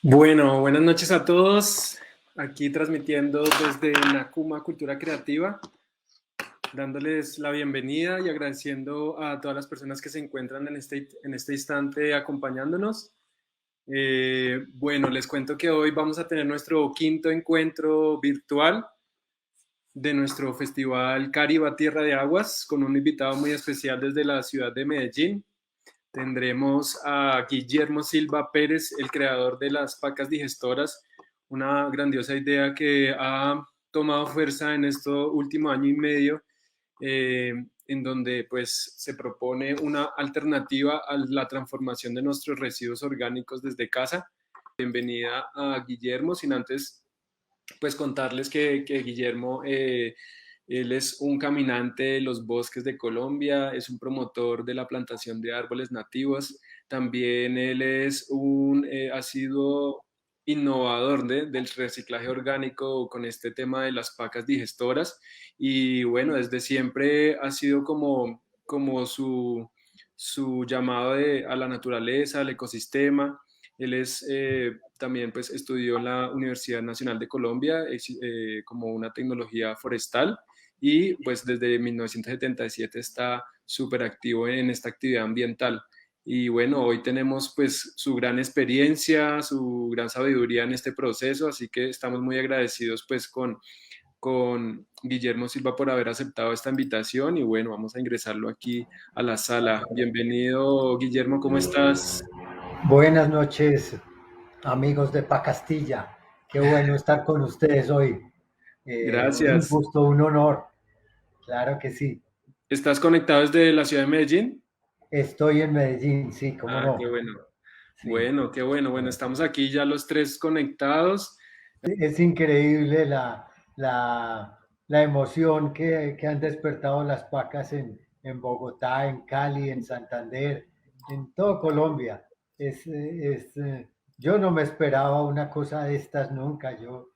Bueno, buenas noches a todos. Aquí transmitiendo desde Nakuma Cultura Creativa, dándoles la bienvenida y agradeciendo a todas las personas que se encuentran en este instante acompañándonos. Bueno, les cuento que hoy vamos a tener nuestro quinto encuentro virtual de nuestro festival Cariba Tierra de Aguas, con un invitado muy especial desde la ciudad de Medellín. Tendremos a Guillermo Silva Pérez, el creador de las pacas digestoras, una grandiosa idea que ha tomado fuerza en este último año y medio, en donde pues se propone una alternativa a la transformación de nuestros residuos orgánicos desde casa. Bienvenida a Guillermo, sin antes pues contarles que Guillermo, él es un caminante de los bosques de Colombia, es un promotor de la plantación de árboles nativos, también él es ha sido innovador del reciclaje orgánico con este tema de las pacas digestoras y bueno, desde siempre ha sido como su llamado a la naturaleza, al ecosistema. Él también pues, estudió en la Universidad Nacional de Colombia como una tecnología forestal y pues desde 1977 está súper activo en esta actividad ambiental. Y bueno, hoy tenemos pues su gran experiencia, su gran sabiduría en este proceso, así que estamos muy agradecidos pues con Guillermo Silva por haber aceptado esta invitación y bueno, vamos a ingresarlo aquí a la sala. Bienvenido, Guillermo, ¿cómo estás? Buenas noches, amigos de Pacastilla. Qué bueno estar con ustedes hoy. Un Gracias. gusto, un honor. Claro que sí. ¿Estás conectado desde la ciudad de Medellín? Estoy en Medellín, sí, cómo Ah, qué no. bueno. Sí. Bueno, qué bueno. Bueno, estamos aquí ya los tres conectados. Es increíble la emoción que han despertado las pacas en Bogotá, en Cali, en Santander, en todo Colombia. Yo no me esperaba una cosa de estas nunca. Yo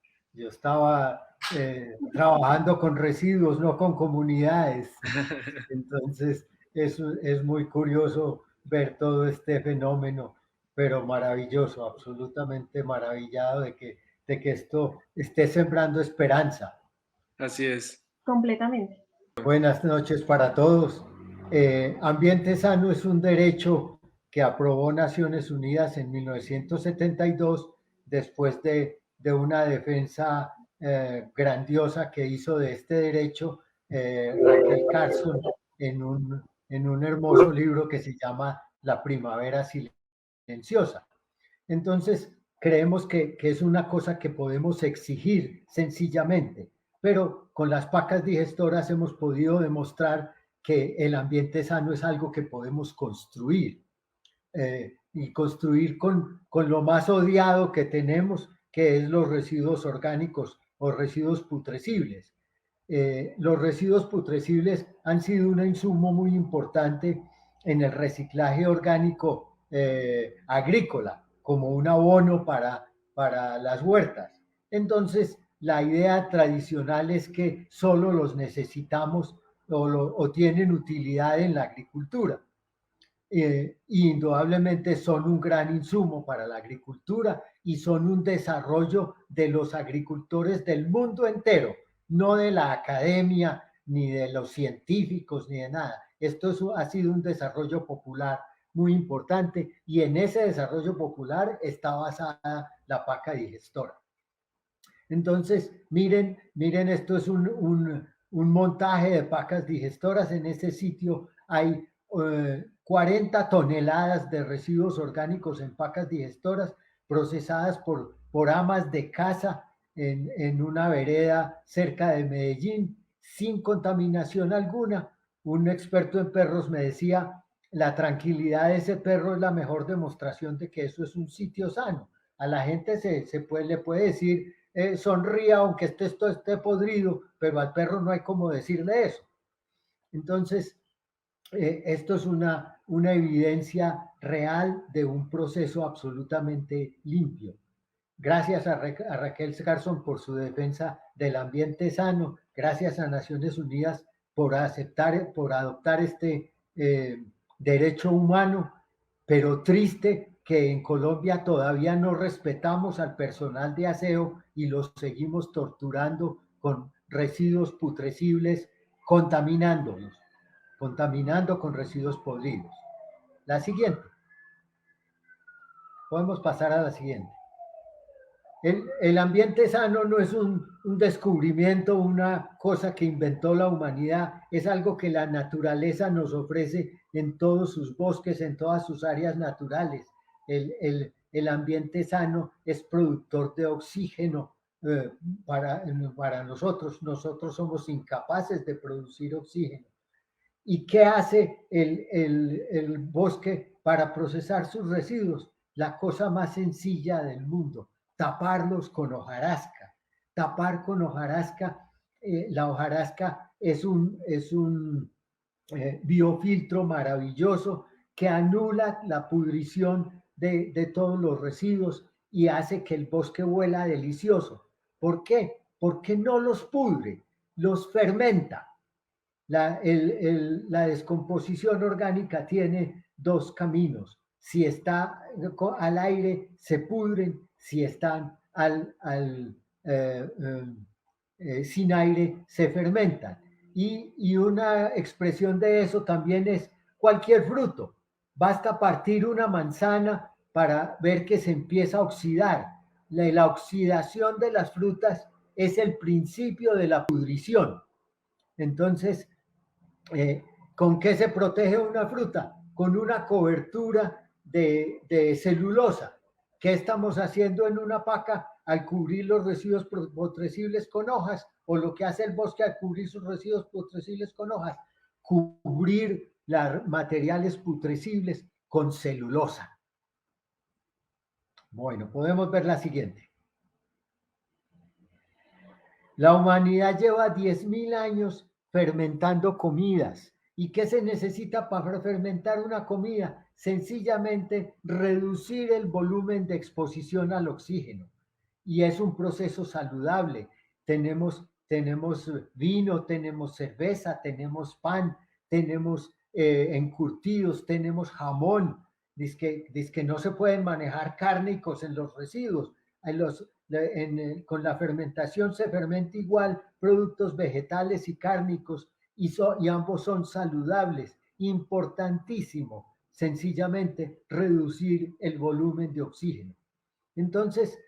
estaba trabajando con residuos, no con comunidades. Entonces, es muy curioso ver todo este fenómeno, pero maravilloso, absolutamente maravillado de que esto esté sembrando esperanza. Así es. Completamente. Buenas noches para todos. Ambiente sano es un derecho que aprobó Naciones Unidas en 1972 después de una defensa grandiosa que hizo de este derecho Raquel Carson en un hermoso libro que se llama La Primavera Silenciosa. Entonces, creemos que es una cosa que podemos exigir sencillamente, pero con las pacas digestoras hemos podido demostrar que el ambiente sano es algo que podemos construir y construir con lo más odiado que tenemos, que es los residuos orgánicos o residuos putrescibles. Los residuos putrescibles han sido un insumo muy importante en el reciclaje orgánico agrícola, como un abono para las huertas. Entonces, la idea tradicional es que solo los necesitamos o tienen utilidad en la agricultura. Indudablemente son un gran insumo para la agricultura y son un desarrollo de los agricultores del mundo entero, no de la academia, ni de los científicos, ni de nada. Ha sido un desarrollo popular muy importante y en ese desarrollo popular está basada la paca digestora. Entonces, miren, esto es un montaje de pacas digestoras. En ese sitio hay 40 toneladas de residuos orgánicos en pacas digestoras procesadas por amas de casa en una vereda cerca de Medellín, sin contaminación alguna. Un experto en perros me decía, la tranquilidad de ese perro es la mejor demostración de que eso es un sitio sano. A la gente le puede decir, sonría aunque esto esté podrido, pero al perro no hay como decirle eso. Entonces, esto es una evidencia real de un proceso absolutamente limpio. Gracias a Raquel Carson por su defensa del ambiente sano, gracias a Naciones Unidas por adoptar este derecho humano, pero triste que en Colombia todavía no respetamos al personal de aseo y los seguimos torturando con residuos putrescibles, contaminándolos, contaminando con residuos podridos. La siguiente. Podemos pasar a la siguiente. El ambiente sano no es un descubrimiento, una cosa que inventó la humanidad, es algo que la naturaleza nos ofrece en todos sus bosques, en todas sus áreas naturales. El ambiente sano es productor de oxígeno para nosotros. Nosotros somos incapaces de producir oxígeno. ¿Y qué hace el bosque para procesar sus residuos? La cosa más sencilla del mundo: taparlos con hojarasca. Tapar con hojarasca, la hojarasca es un biofiltro maravilloso que anula la pudrición de todos los residuos y hace que el bosque huela delicioso. ¿Por qué? Porque no los pudre, los fermenta. La descomposición orgánica tiene dos caminos: si está al aire se pudren, si están sin aire se fermentan. Y una expresión de eso también es cualquier fruto. Basta partir una manzana para ver que se empieza a oxidar. La oxidación de las frutas es el principio de la pudrición. Entonces, ¿con qué se protege una fruta? Con una cobertura de celulosa. ¿Qué estamos haciendo en una paca al cubrir los residuos putrescibles con hojas? O lo que hace el bosque al cubrir sus residuos putrescibles con hojas: cubrir los materiales putrescibles con celulosa. Bueno, podemos ver la siguiente. La humanidad lleva 10.000 años fermentando comidas. ¿Y qué se necesita para fermentar una comida? Sencillamente reducir el volumen de exposición al oxígeno. Y es un proceso saludable. Tenemos vino, tenemos cerveza, tenemos pan, tenemos encurtidos, tenemos jamón. Dice que no se pueden manejar cárnicos en los residuos. Con la fermentación se fermenta igual productos vegetales y cárnicos y ambos son saludables. Importantísimo, sencillamente, reducir el volumen de oxígeno. Entonces,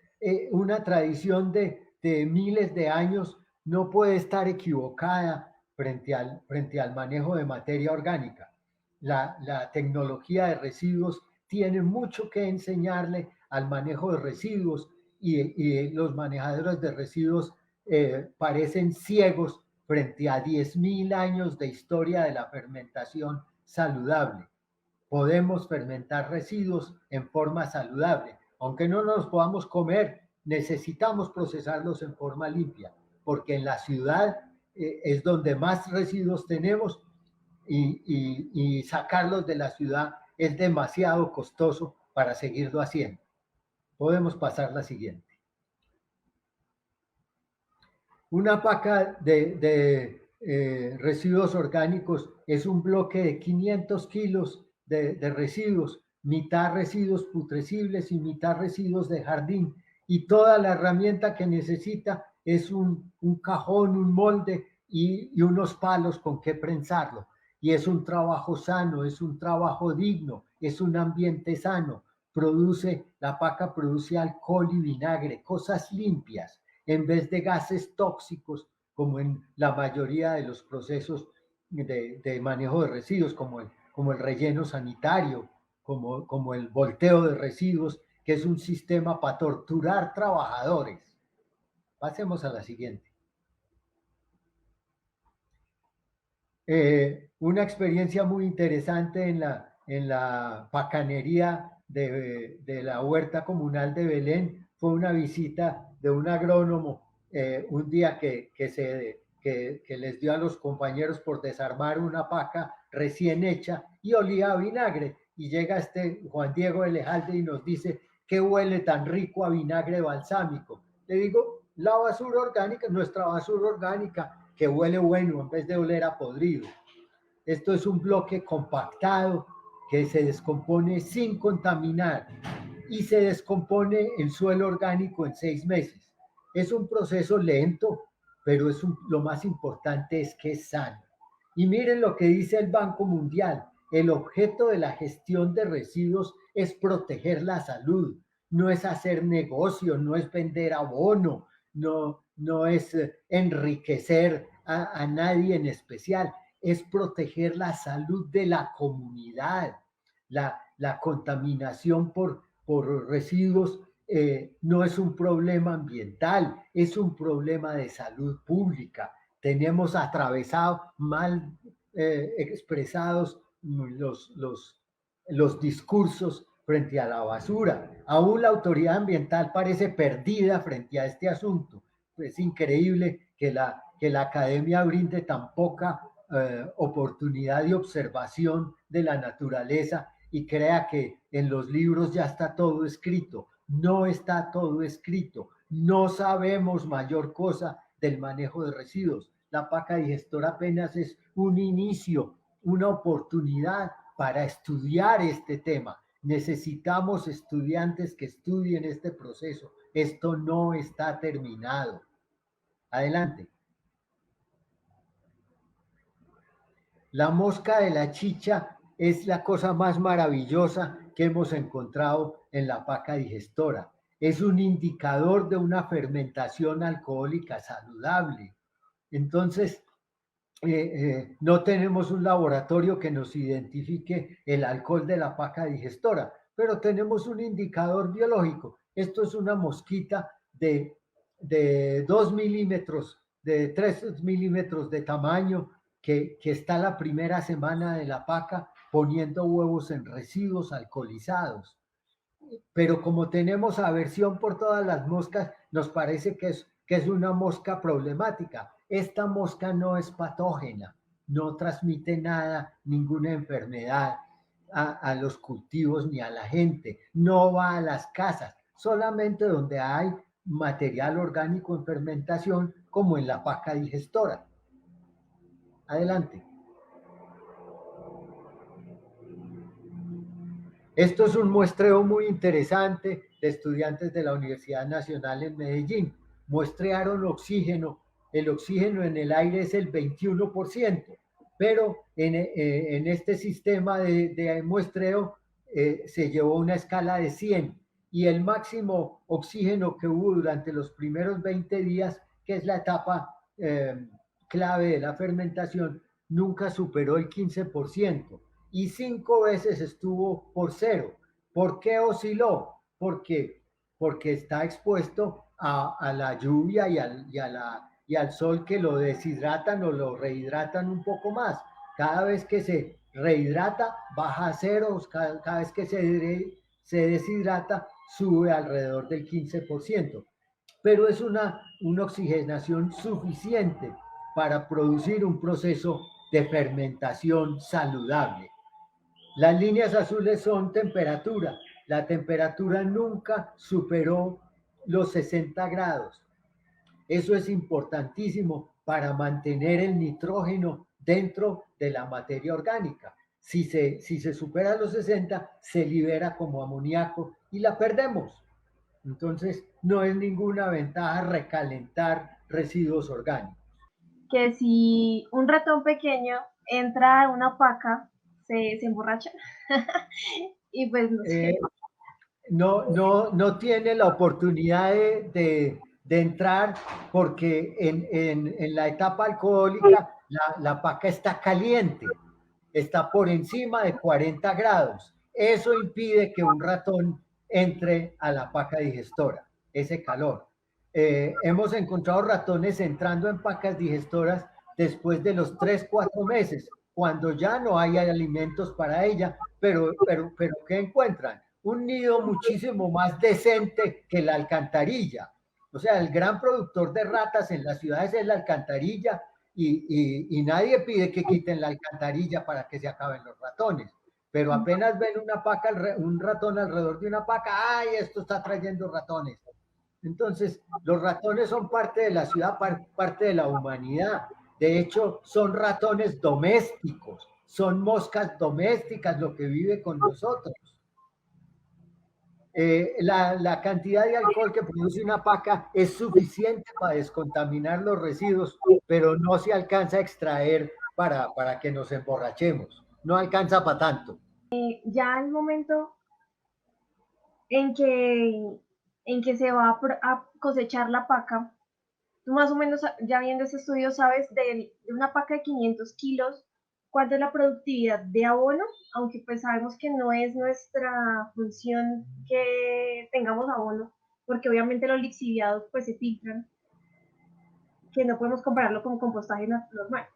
una tradición de miles de años no puede estar equivocada frente al manejo de materia orgánica. La tecnología de residuos tiene mucho que enseñarle al manejo de residuos y los manejadores de residuos parecen ciegos frente a 10.000 años de historia de la fermentación saludable. Podemos fermentar residuos en forma saludable. Aunque no los podamos comer, necesitamos procesarlos en forma limpia, porque en la ciudad es donde más residuos tenemos y sacarlos de la ciudad es demasiado costoso para seguirlo haciendo. Podemos pasar la siguiente. Una paca de residuos orgánicos es un bloque de 500 kilos de residuos, mitad residuos putrescibles y mitad residuos de jardín. Y toda la herramienta que necesita es un cajón, un molde y unos palos con que prensarlo. Y es un trabajo sano, es un trabajo digno, es un ambiente sano. La paca produce alcohol y vinagre, cosas limpias, en vez de gases tóxicos, como en la mayoría de los procesos de manejo de residuos, como el relleno sanitario, como el volteo de residuos, que es un sistema para torturar trabajadores. Pasemos a la siguiente. Una experiencia muy interesante en la pacanería de la huerta comunal de Belén fue una visita de un agrónomo un día que les dio a los compañeros por desarmar una paca recién hecha y olía a vinagre. Y llega Juan Diego Elejalde y nos dice: ¿qué huele tan rico a vinagre balsámico? Le digo: la basura orgánica, nuestra basura orgánica, que huele bueno en vez de oler a podrido. Esto es un bloque compactado que se descompone sin contaminar y se descompone el suelo orgánico en 6 meses. Es un proceso lento, pero lo más importante es que es sano. Y miren lo que dice el Banco Mundial: el objeto de la gestión de residuos es proteger la salud, no es hacer negocio, no es vender abono, no es enriquecer a nadie en especial, es proteger la salud de la comunidad. La contaminación por residuos no es un problema ambiental, es un problema de salud pública. Tenemos atravesado, mal expresados los discursos frente a la basura. Aún la autoridad ambiental parece perdida frente a este asunto. Es increíble que la academia brinde tan poca oportunidad de observación de la naturaleza y crea que en los libros ya está todo escrito. No está todo escrito. No sabemos mayor cosa del manejo de residuos. La paca digestora apenas es un inicio, una oportunidad para estudiar este tema. Necesitamos estudiantes que estudien este proceso. Esto no está terminado. Adelante. La mosca de la chicha es la cosa más maravillosa que hemos encontrado en la paca digestora. Es un indicador de una fermentación alcohólica saludable. Entonces, no tenemos un laboratorio que nos identifique el alcohol de la paca digestora, pero tenemos un indicador biológico. Esto es una mosquita de 2 milímetros, de 3 milímetros de tamaño, que está la primera semana de la paca poniendo huevos en residuos alcoholizados. Pero como tenemos aversión por todas las moscas, nos parece que es una mosca problemática. Esta mosca no es patógena, no transmite nada, ninguna enfermedad a los cultivos ni a la gente, no va a las casas, solamente donde hay material orgánico en fermentación, como en la paca digestora. Adelante. Esto es un muestreo muy interesante de estudiantes de la Universidad Nacional en Medellín. Muestrearon oxígeno. El oxígeno en el aire es el 21%, pero en este sistema de muestreo se llevó una escala de 100 y el máximo oxígeno que hubo durante los primeros 20 días, que es la etapa clave de la fermentación, nunca superó el 15%. Y 5 veces estuvo por cero. ¿Por qué osciló? Porque está expuesto a la lluvia y al sol, que lo deshidratan o lo rehidratan un poco más. Cada vez que se rehidrata, baja a ceros. Cada vez que se deshidrata, sube alrededor del 15%. Pero es una oxigenación suficiente para producir un proceso de fermentación saludable. Las líneas azules son temperatura. La temperatura nunca superó los 60 grados. Eso es importantísimo para mantener el nitrógeno dentro de la materia orgánica. Si se supera los 60, se libera como amoníaco y la perdemos. Entonces, no es ninguna ventaja recalentar residuos orgánicos. Que si un ratón pequeño entra a una paca, se emborracha. Y pues no sé. No tiene la oportunidad de entrar, porque en la etapa alcohólica la paca está caliente, está por encima de 40 grados. Eso impide que un ratón entre a la paca digestora, ese calor. Hemos encontrado ratones entrando en pacas digestoras después de los 3-4 meses, cuando ya no hay alimentos para ella, pero ¿qué encuentran? Un nido muchísimo más decente que la alcantarilla. O sea, el gran productor de ratas en las ciudades es la alcantarilla, y nadie pide que quiten la alcantarilla para que se acaben los ratones. Pero apenas ven un ratón alrededor de una paca, ¡ay, esto está trayendo ratones! Entonces, los ratones son parte de la ciudad, parte de la humanidad. De hecho, son ratones domésticos. son moscas domésticas lo que vive con nosotros. La cantidad de alcohol que produce una paca es suficiente para descontaminar los residuos, pero no se alcanza a extraer para que nos emborrachemos. No alcanza para tanto. Ya el momento en que se va a cosechar la paca, tú más o menos, ya viendo ese estudio, sabes de una paca de 500 kilos, cuánto es la productividad de abono, aunque pues sabemos que no es nuestra función que tengamos abono, porque obviamente los lixiviados pues se filtran, que no podemos compararlo con compostaje normal.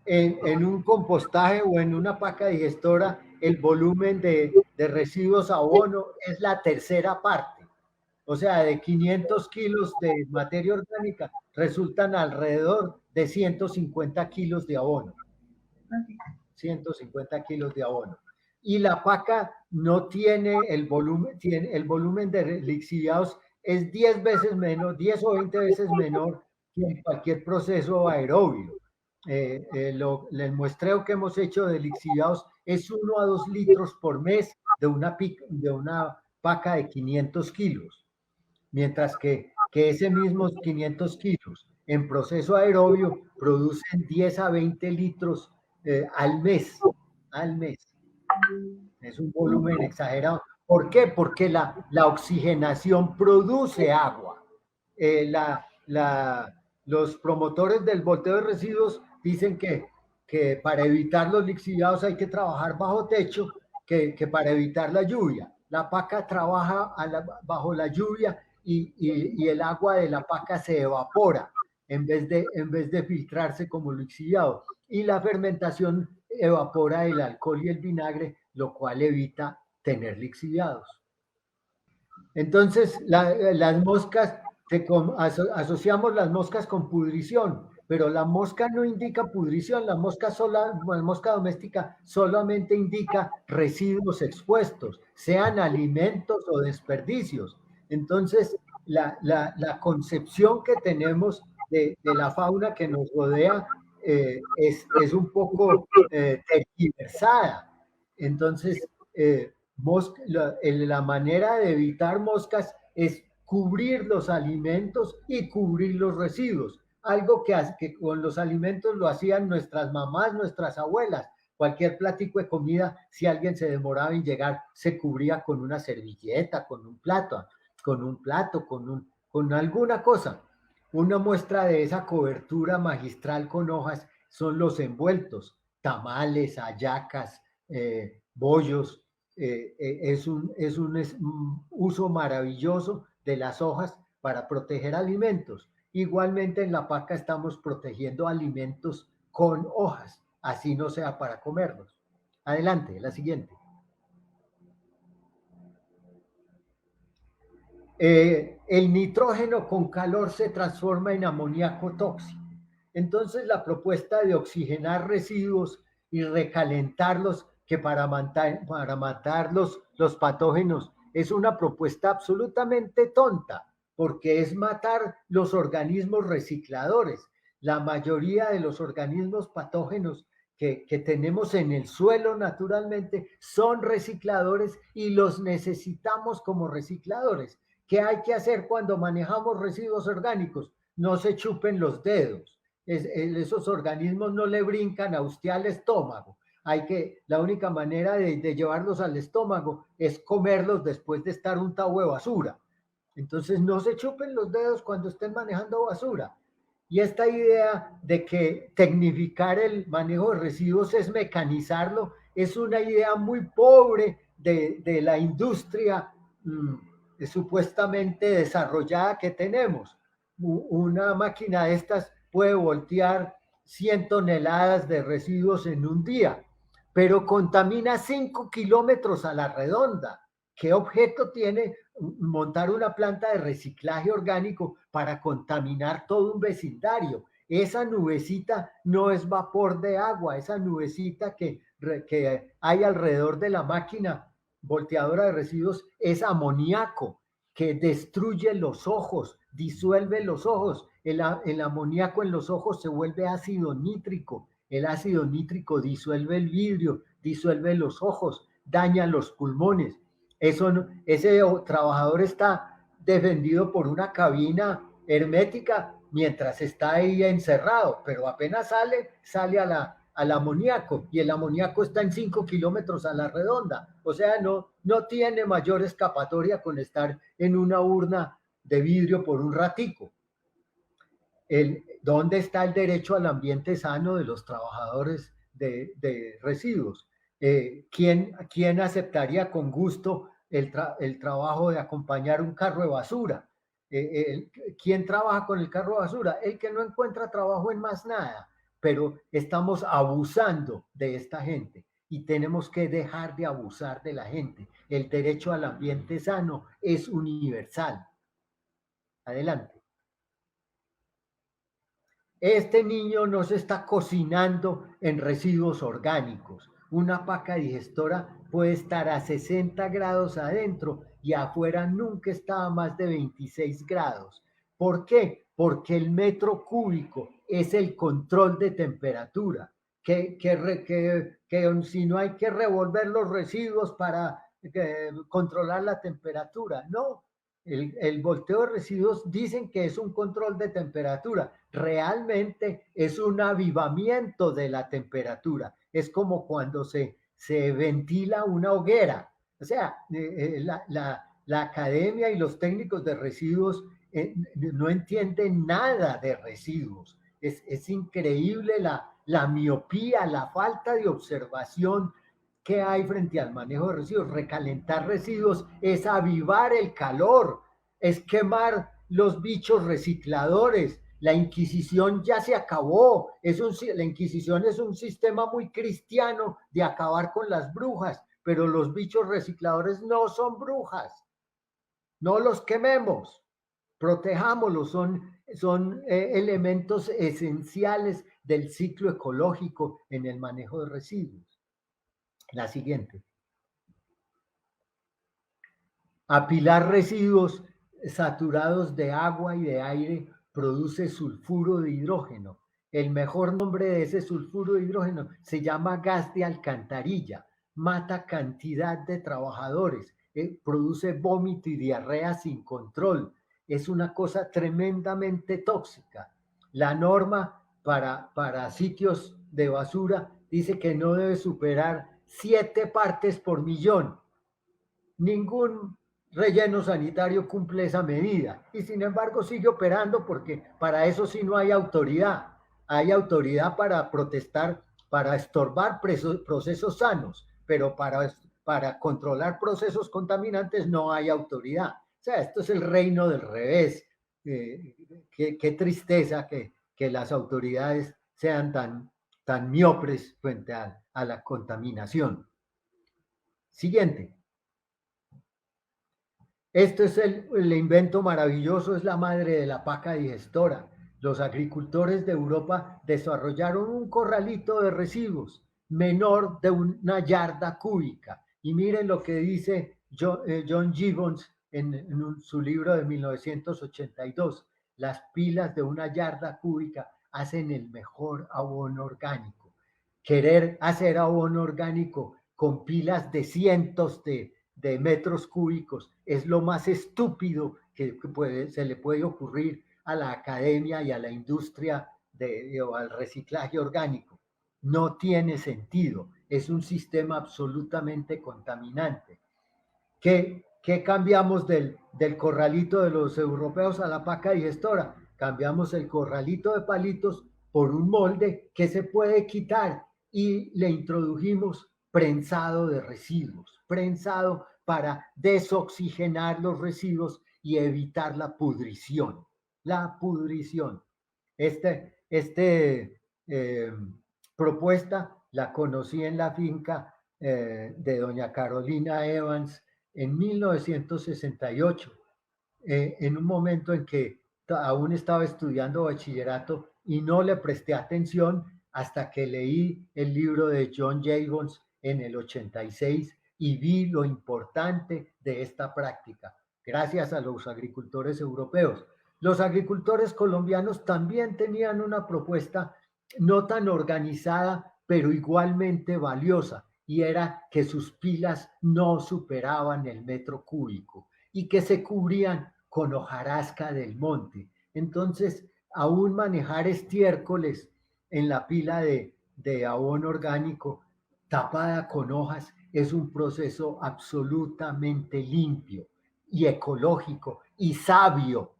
En un compostaje o en una paca digestora, el volumen de residuos abono es la tercera parte. O sea, de 500 kilos de materia orgánica resultan alrededor de 150 kilos de abono. Okay. 150 kilos de abono. Y la paca no tiene el volumen de lixiviados es 10 veces menos, 10 o 20 veces menor que en cualquier proceso aerobio. El muestreo que hemos hecho de lixiviados es 1 a 2 litros por mes de una paca de 500 kilos, mientras que ese mismos 500 kilos en proceso aerobio producen 10 a 20 litros al mes. Es un volumen exagerado. ¿Por qué? Porque la oxigenación produce agua. Los promotores del volteo de residuos dicen que para evitar los lixiviados hay que trabajar bajo techo, que para evitar la lluvia. La paca trabaja bajo la lluvia y el agua de la paca se evapora en vez de filtrarse como lixiviado. Y la fermentación evapora el alcohol y el vinagre, lo cual evita tener lixiviados. Entonces, las moscas, asociamos las moscas con pudrición, pero la mosca no indica pudrición, la mosca doméstica solamente indica residuos expuestos, sean alimentos o desperdicios. Entonces, la concepción que tenemos de la fauna que nos rodea es un poco tergiversada. Entonces, la manera de evitar moscas es cubrir los alimentos y cubrir los residuos. Algo que con los alimentos lo hacían nuestras mamás, nuestras abuelas. Cualquier platico de comida, si alguien se demoraba en llegar, se cubría con una servilleta, con un plato, con alguna cosa. Una muestra de esa cobertura magistral con hojas son los envueltos, tamales, hallacas, bollos. Es un uso maravilloso de las hojas para proteger alimentos. Igualmente en la paca estamos protegiendo alimentos con hojas, así no sea para comerlos. Adelante, la siguiente. El nitrógeno con calor se transforma en amoníaco tóxico. Entonces la propuesta de oxigenar residuos y recalentarlos, que para matar los patógenos, es una propuesta absolutamente tonta, porque es matar los organismos recicladores. La mayoría de los organismos patógenos que tenemos en el suelo naturalmente son recicladores y los necesitamos como recicladores. ¿Qué hay que hacer cuando manejamos residuos orgánicos? No se chupen los dedos. Esos organismos no le brincan a usted al estómago. La única manera de llevarlos al estómago es comerlos después de estar untado de basura. Entonces no se chupen los dedos cuando estén manejando basura. Y esta idea de que tecnificar el manejo de residuos es mecanizarlo, es una idea muy pobre de la industria supuestamente desarrollada que tenemos. Una máquina de estas puede voltear 100 toneladas de residuos en un día, pero contamina 5 kilómetros a la redonda. ¿Qué objeto tiene montar una planta de reciclaje orgánico para contaminar todo un vecindario? Esa nubecita no es vapor de agua, esa nubecita que hay alrededor de la máquina volteadora de residuos es amoníaco, que destruye los ojos, disuelve los ojos. El amoníaco en los ojos se vuelve ácido nítrico, El ácido nítrico disuelve el vidrio, disuelve los ojos, daña los pulmones. Ese trabajador está defendido por una cabina hermética mientras está ahí encerrado, pero apenas sale al amoníaco, y el amoníaco está en 5 kilómetros a la redonda. O sea, no tiene mayor escapatoria con estar en una urna de vidrio por un ratico. ¿Dónde está el derecho al ambiente sano de los trabajadores de residuos? ¿Quién aceptaría con gusto el trabajo de acompañar un carro de basura? ¿Quién trabaja con el carro de basura? El que no encuentra trabajo en más nada. Pero estamos abusando de esta gente y tenemos que dejar de abusar de la gente. El derecho al ambiente sano es universal. Adelante. Este niño no se está cocinando en residuos orgánicos. Una paca digestora puede estar a 60 grados adentro y afuera nunca está a más de 26 grados. ¿Por qué? Porque el metro cúbico es el control de temperatura. Que si no hay que revolver los residuos para controlar la temperatura. No, el volteo de residuos dicen que es un control de temperatura. Realmente es un avivamiento de la temperatura. Es como cuando se ventila una hoguera. O sea, la academia y los técnicos de residuos no entienden nada de residuos. Es increíble la miopía, la falta de observación que hay frente al manejo de residuos. Recalentar residuos es avivar el calor, es quemar los bichos recicladores. La Inquisición ya se acabó. La Inquisición es un sistema muy cristiano de acabar con las brujas, pero los bichos recicladores no son brujas. No los quememos, protejámoslos, son elementos esenciales del ciclo ecológico en el manejo de residuos. La siguiente. Apilar residuos saturados de agua y de aire produce sulfuro de hidrógeno. El mejor nombre de ese sulfuro de hidrógeno se llama gas de alcantarilla. Mata cantidad de trabajadores, produce vómito y diarrea sin control. Es una cosa tremendamente tóxica. La norma para sitios de basura dice que no debe superar 7 partes por millón. Ningún relleno sanitario cumple esa medida y sin embargo sigue operando porque para eso sí no hay autoridad. Hay autoridad para protestar, para estorbar procesos sanos, pero para controlar procesos contaminantes no hay autoridad. O sea, esto es el reino del revés. Qué tristeza que las autoridades sean tan miopes frente a la contaminación. Siguiente. Esto es el invento maravilloso, es la madre de la paca digestora. Los agricultores de Europa desarrollaron un corralito de residuos menor de una yarda cúbica. Y miren lo que dice John Gibbons en su libro de 1982. Las pilas de una yarda cúbica hacen el mejor abono orgánico. Querer hacer abono orgánico con pilas de cientos de metros cúbicos es lo más estúpido que se le puede ocurrir a la academia y a la industria o al reciclaje orgánico. No tiene sentido, es un sistema absolutamente contaminante. ¿Qué cambiamos del corralito de los europeos a la paca digestora? Cambiamos el corralito de palitos por un molde que se puede quitar y le introdujimos prensado de residuos, prensado para desoxigenar los residuos y evitar la pudrición. La pudrición. Propuesta la conocí en la finca de doña Carolina Evans en 1968, en un momento en que aún estaba estudiando bachillerato y no le presté atención hasta que leí el libro de John Gibbons en el 86 y vi lo importante de esta práctica, gracias a los agricultores europeos. Los agricultores colombianos también tenían una propuesta no tan organizada, pero igualmente valiosa, y era que sus pilas no superaban el metro cúbico y que se cubrían con hojarasca del monte. Entonces, aún manejar estiércoles en la pila de abono orgánico tapada con hojas es un proceso absolutamente limpio y ecológico y sabio.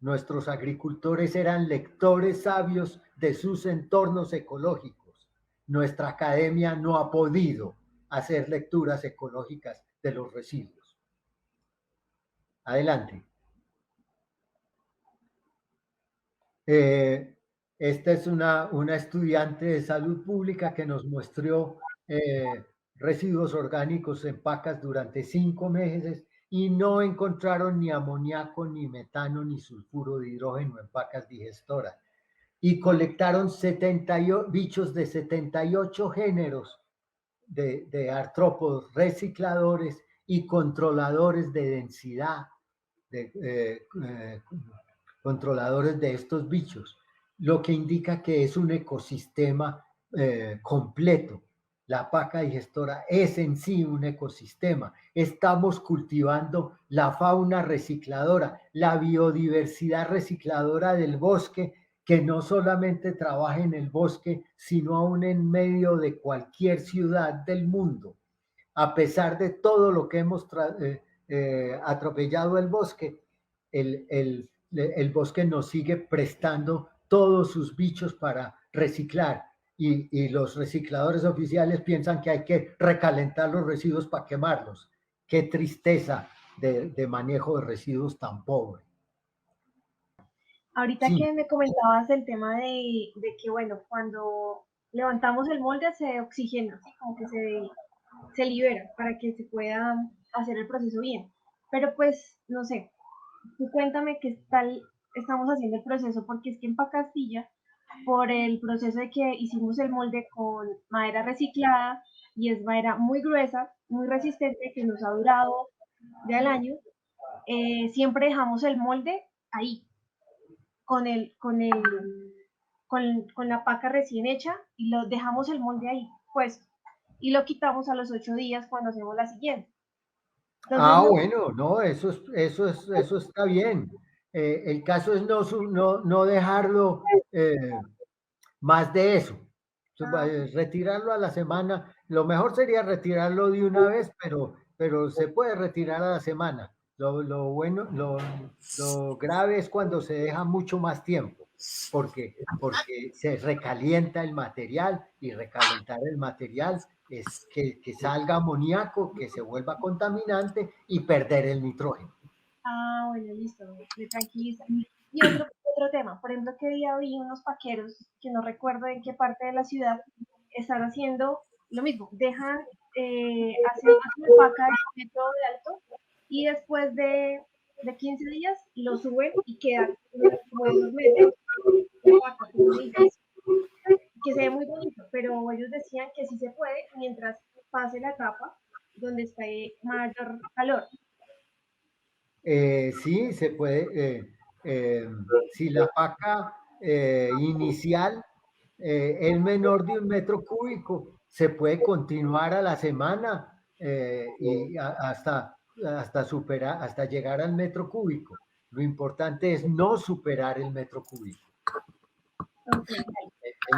Nuestros agricultores eran lectores sabios de sus entornos ecológicos. Nuestra academia no ha podido hacer lecturas ecológicas de los residuos. Adelante. Esta es una estudiante de salud pública que nos mostró residuos orgánicos en pacas durante 5 meses y no encontraron ni amoníaco, ni metano, ni sulfuro de hidrógeno en pacas digestoras. Y colectaron bichos de 78 géneros de artrópodos recicladores y controladores de densidad, controladores de estos bichos, lo que indica que es un ecosistema completo. La paca digestora es en sí un ecosistema. Estamos cultivando la fauna recicladora, la biodiversidad recicladora del bosque, que no solamente trabaja en el bosque, sino aún en medio de cualquier ciudad del mundo. A pesar de todo lo que hemos atropellado el bosque, el bosque nos sigue prestando todos sus bichos para reciclar. Y los recicladores oficiales piensan que hay que recalentar los residuos para quemarlos. Qué tristeza de manejo de residuos tan pobre. Ahorita sí, que me comentabas el tema de que, bueno, cuando levantamos el molde se oxigena, ¿sí? Como que se libera para que se pueda hacer el proceso bien. Pero pues, no sé, tú cuéntame qué tal estamos haciendo el proceso, porque es que en Pacastilla, por el proceso de que hicimos el molde con madera reciclada, y es madera muy gruesa, muy resistente, que nos ha durado ya el año, siempre dejamos el molde ahí, con la paca recién hecha, y lo dejamos el molde ahí puesto, y lo quitamos a los 8 días cuando hacemos la siguiente. Entonces, bueno, no, eso está bien. El caso es no dejarlo más de eso. Retirarlo a la semana. Lo mejor sería retirarlo de una vez, pero se puede retirar a la semana. Lo grave es cuando se deja mucho más tiempo, porque se recalienta el material, y recalentar el material es que salga amoníaco, que se vuelva contaminante y perder el nitrógeno. Ah, bueno, listo, me tranquiliza. Y otro tema, por ejemplo, que día vi unos paqueros, que no recuerdo en qué parte de la ciudad, están haciendo lo mismo, dejan hacer una paca de metro de alto, y después de 15 días lo suben y queda como de 2 metros de paca, que se ve muy bonito, pero ellos decían que sí se puede mientras pase la etapa donde está mayor calor. Sí, se puede. Si la paca inicial es menor de 1 metro cúbico, se puede continuar a la semana y hasta superar, hasta llegar al metro cúbico. Lo importante es no superar el metro cúbico. Okay.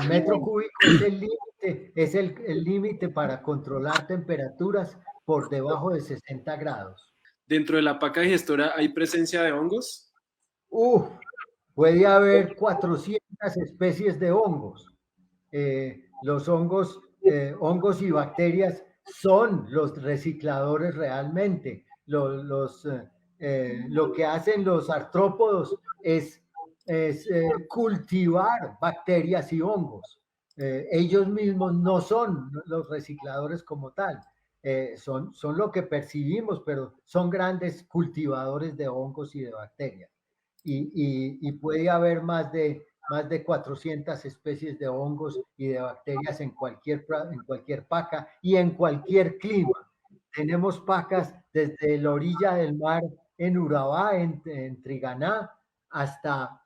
El metro cúbico es el límite, es el límite para controlar temperaturas por debajo de 60 grados. ¿Dentro de la paca digestora hay presencia de hongos? Puede haber 400 especies de hongos. Los hongos y bacterias son los recicladores realmente. Lo que hacen los artrópodos es cultivar bacterias y hongos. Ellos mismos no son los recicladores como tal. Son lo que percibimos, pero son grandes cultivadores de hongos y de bacterias. Y puede haber más de 400 especies de hongos y de bacterias en cualquier paca y en cualquier clima. Tenemos pacas desde la orilla del mar en Urabá, en Triganá, hasta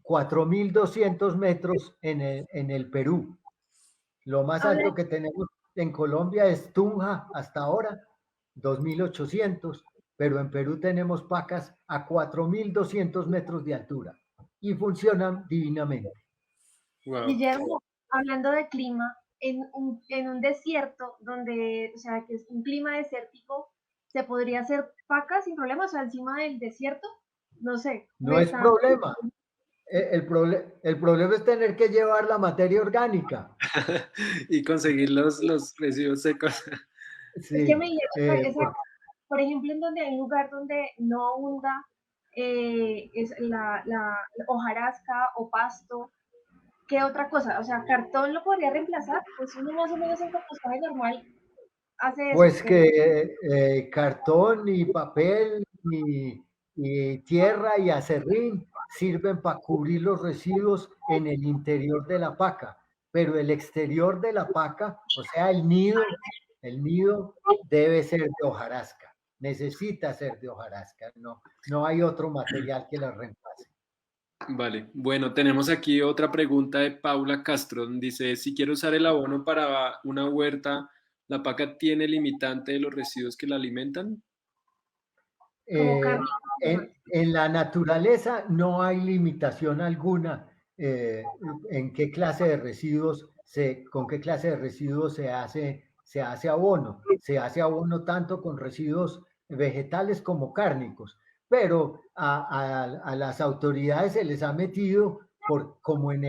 4.200 metros en el Perú. Lo más alto que tenemos en Colombia es Tunja hasta ahora, 2.800, pero en Perú tenemos pacas a 4.200 metros de altura y funcionan divinamente. Wow. Guillermo, hablando de clima, en un desierto donde, o sea, que es un clima desértico, ¿se podría hacer paca sin problemas? O sea, encima del desierto, no sé. No es problema. El problema es tener que llevar la materia orgánica. Y conseguir los residuos secos. Es que me Sí, dijeron, por ejemplo, en donde hay un lugar donde no abunda es la hojarasca o pasto, ¿qué otra cosa? O sea, ¿cartón lo podría reemplazar? Pues uno más o menos en compostaje normal hace eso, pues pero que cartón y papel y tierra y acerrín sirven para cubrir los residuos en el interior de la paca, pero el exterior de la paca, o sea, el nido debe ser de hojarasca, necesita ser de hojarasca, no hay otro material que la reemplace. Vale, bueno, tenemos aquí otra pregunta de Paula Castro. Dice, si quiero usar el abono para una huerta, ¿la paca tiene limitante de los residuos que la alimentan? como Eh, carne. en la naturaleza no hay limitación alguna en qué clase de residuos con qué clase de residuos se hace abono. Se hace abono tanto con residuos vegetales como cárnicos, pero a las autoridades se les ha metido, como en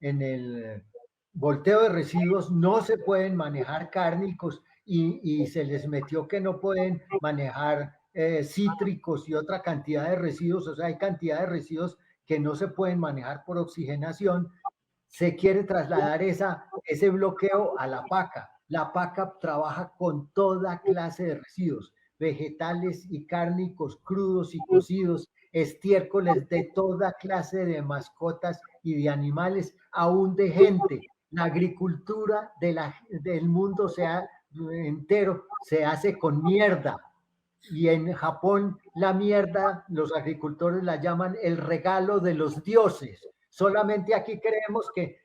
el volteo de residuos no se pueden manejar cárnicos y se les metió que no pueden manejar cítricos y otra cantidad de residuos, o sea, hay cantidad de residuos que no se pueden manejar por oxigenación. Se quiere trasladar ese bloqueo a la paca. La paca trabaja con toda clase de residuos, vegetales y cárnicos, crudos y cocidos, estiércoles de toda clase de mascotas y de animales, aún de gente. La agricultura del mundo entero se hace con mierda, y en Japón la mierda, los agricultores la llaman el regalo de los dioses. Solamente aquí creemos que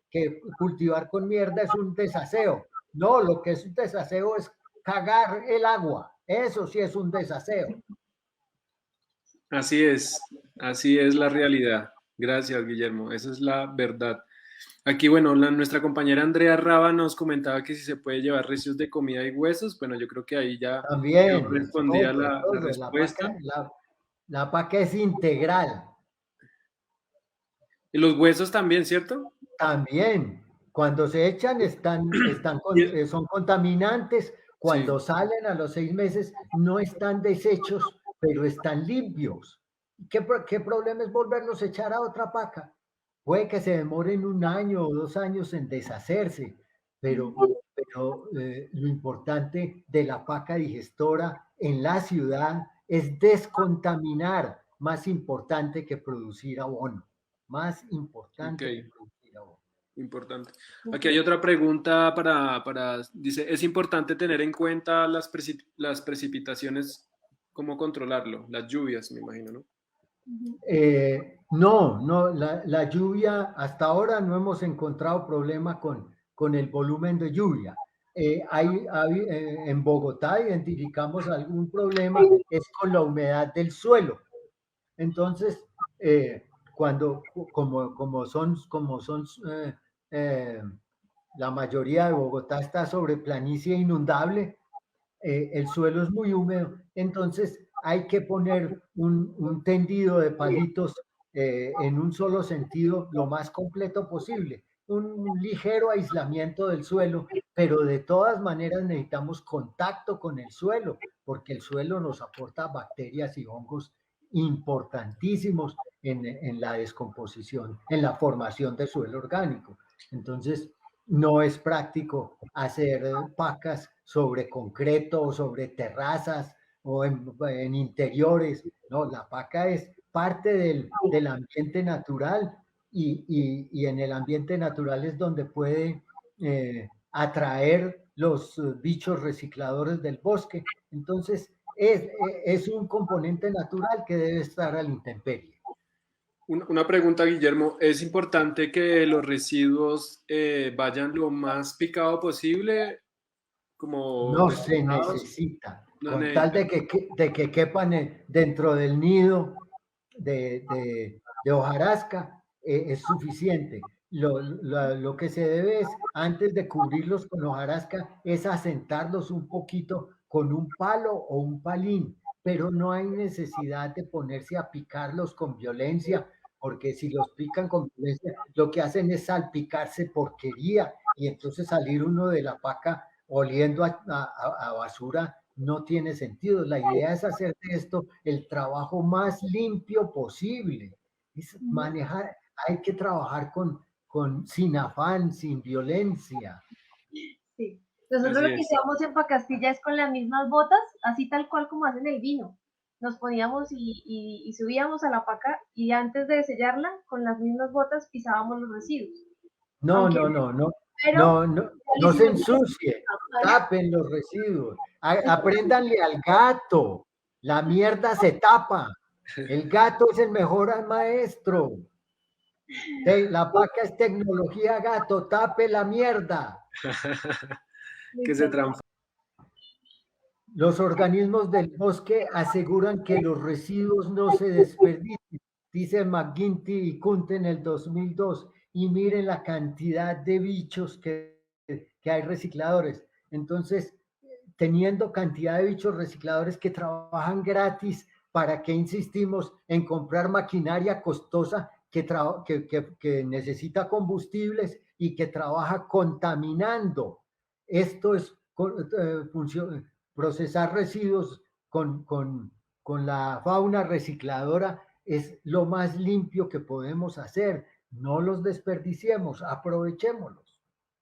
cultivar con mierda es un desaseo. No, lo que es un desaseo es cagar el agua. Eso sí es un desaseo. Así es la realidad. Gracias, Guillermo. Esa es la verdad. Aquí, bueno, nuestra compañera Andrea Raba nos comentaba que si se puede llevar residuos de comida y huesos. Bueno, yo creo que ahí ya quedó También, respondida todo, la todo. respuesta. La paca es integral. Y los huesos también, ¿cierto? También, cuando se echan son contaminantes, Sí, cuando salen a los 6 meses no están deshechos, pero están limpios. ¿Qué problema es volverlos a echar a otra paca? Puede que se demoren 1 año o 2 años en deshacerse, pero lo importante de la paca digestora en la ciudad es descontaminar, más importante que producir abono, más ok, importante que producir abono. importante. Aquí hay otra pregunta dice, ¿es importante tener en cuenta las precipitaciones, cómo controlarlo? Las lluvias, me imagino, ¿no? No, la lluvia, hasta ahora no hemos encontrado problema con el volumen de lluvia. En Bogotá identificamos algún problema, es con la humedad del suelo. Entonces, como son eh, la mayoría de Bogotá está sobre planicie inundable, el suelo es muy húmedo, entonces hay que poner un tendido de palitos en un solo sentido lo más completo posible, un ligero aislamiento del suelo, pero de todas maneras necesitamos contacto con el suelo, porque el suelo nos aporta bacterias y hongos importantísimos en la descomposición, en la formación de suelo orgánico. Entonces, no es práctico hacer pacas sobre concreto o sobre terrazas o en interiores. No, la paca es parte del ambiente natural y en el ambiente natural es donde puede atraer los bichos recicladores del bosque. Entonces, es un componente natural que debe estar a la intemperie. Una pregunta, Guillermo. ¿Es importante que los residuos vayan lo más picado posible, como No se determinados? necesita, No con tal necesitan. de que quepan dentro del nido de hojarasca, es suficiente. Lo que se debe es, antes de cubrirlos con hojarasca, es asentarlos un poquito con un palo o un palín, pero no hay necesidad de ponerse a picarlos con violencia, porque si los pican con violencia, lo que hacen es salpicarse porquería y entonces salir uno de la paca oliendo a basura no tiene sentido. La idea es hacer de esto el trabajo más limpio posible. Es Ujú. manejar, hay que trabajar sin afán, sin violencia. Sí. Nosotros Así lo que es. hacíamos en Pacastilla es con las mismas botas, así tal cual como hacen el vino. Nos poníamos y subíamos a la paca y antes de sellarla, con las mismas botas pisábamos los residuos. No, Aunque, no, no, no, pero no, no, ya lo no se hicimos. ensucie, tapen los residuos, apréndanle al gato, la mierda se tapa, el gato es el mejor maestro. La paca es tecnología, gato, tape la mierda. Que se Listo. transforme. Los organismos del bosque aseguran que los residuos no se desperdicien, dice McGuinty y Kunte en el 2002, y miren la cantidad de bichos que hay recicladores. Entonces, teniendo cantidad de bichos recicladores que trabajan gratis, ¿para qué insistimos en comprar maquinaria costosa que necesita combustibles y que trabaja contaminando? Esto es procesar residuos con la fauna recicladora es lo más limpio que podemos hacer. No los desperdiciemos, aprovechémoslos.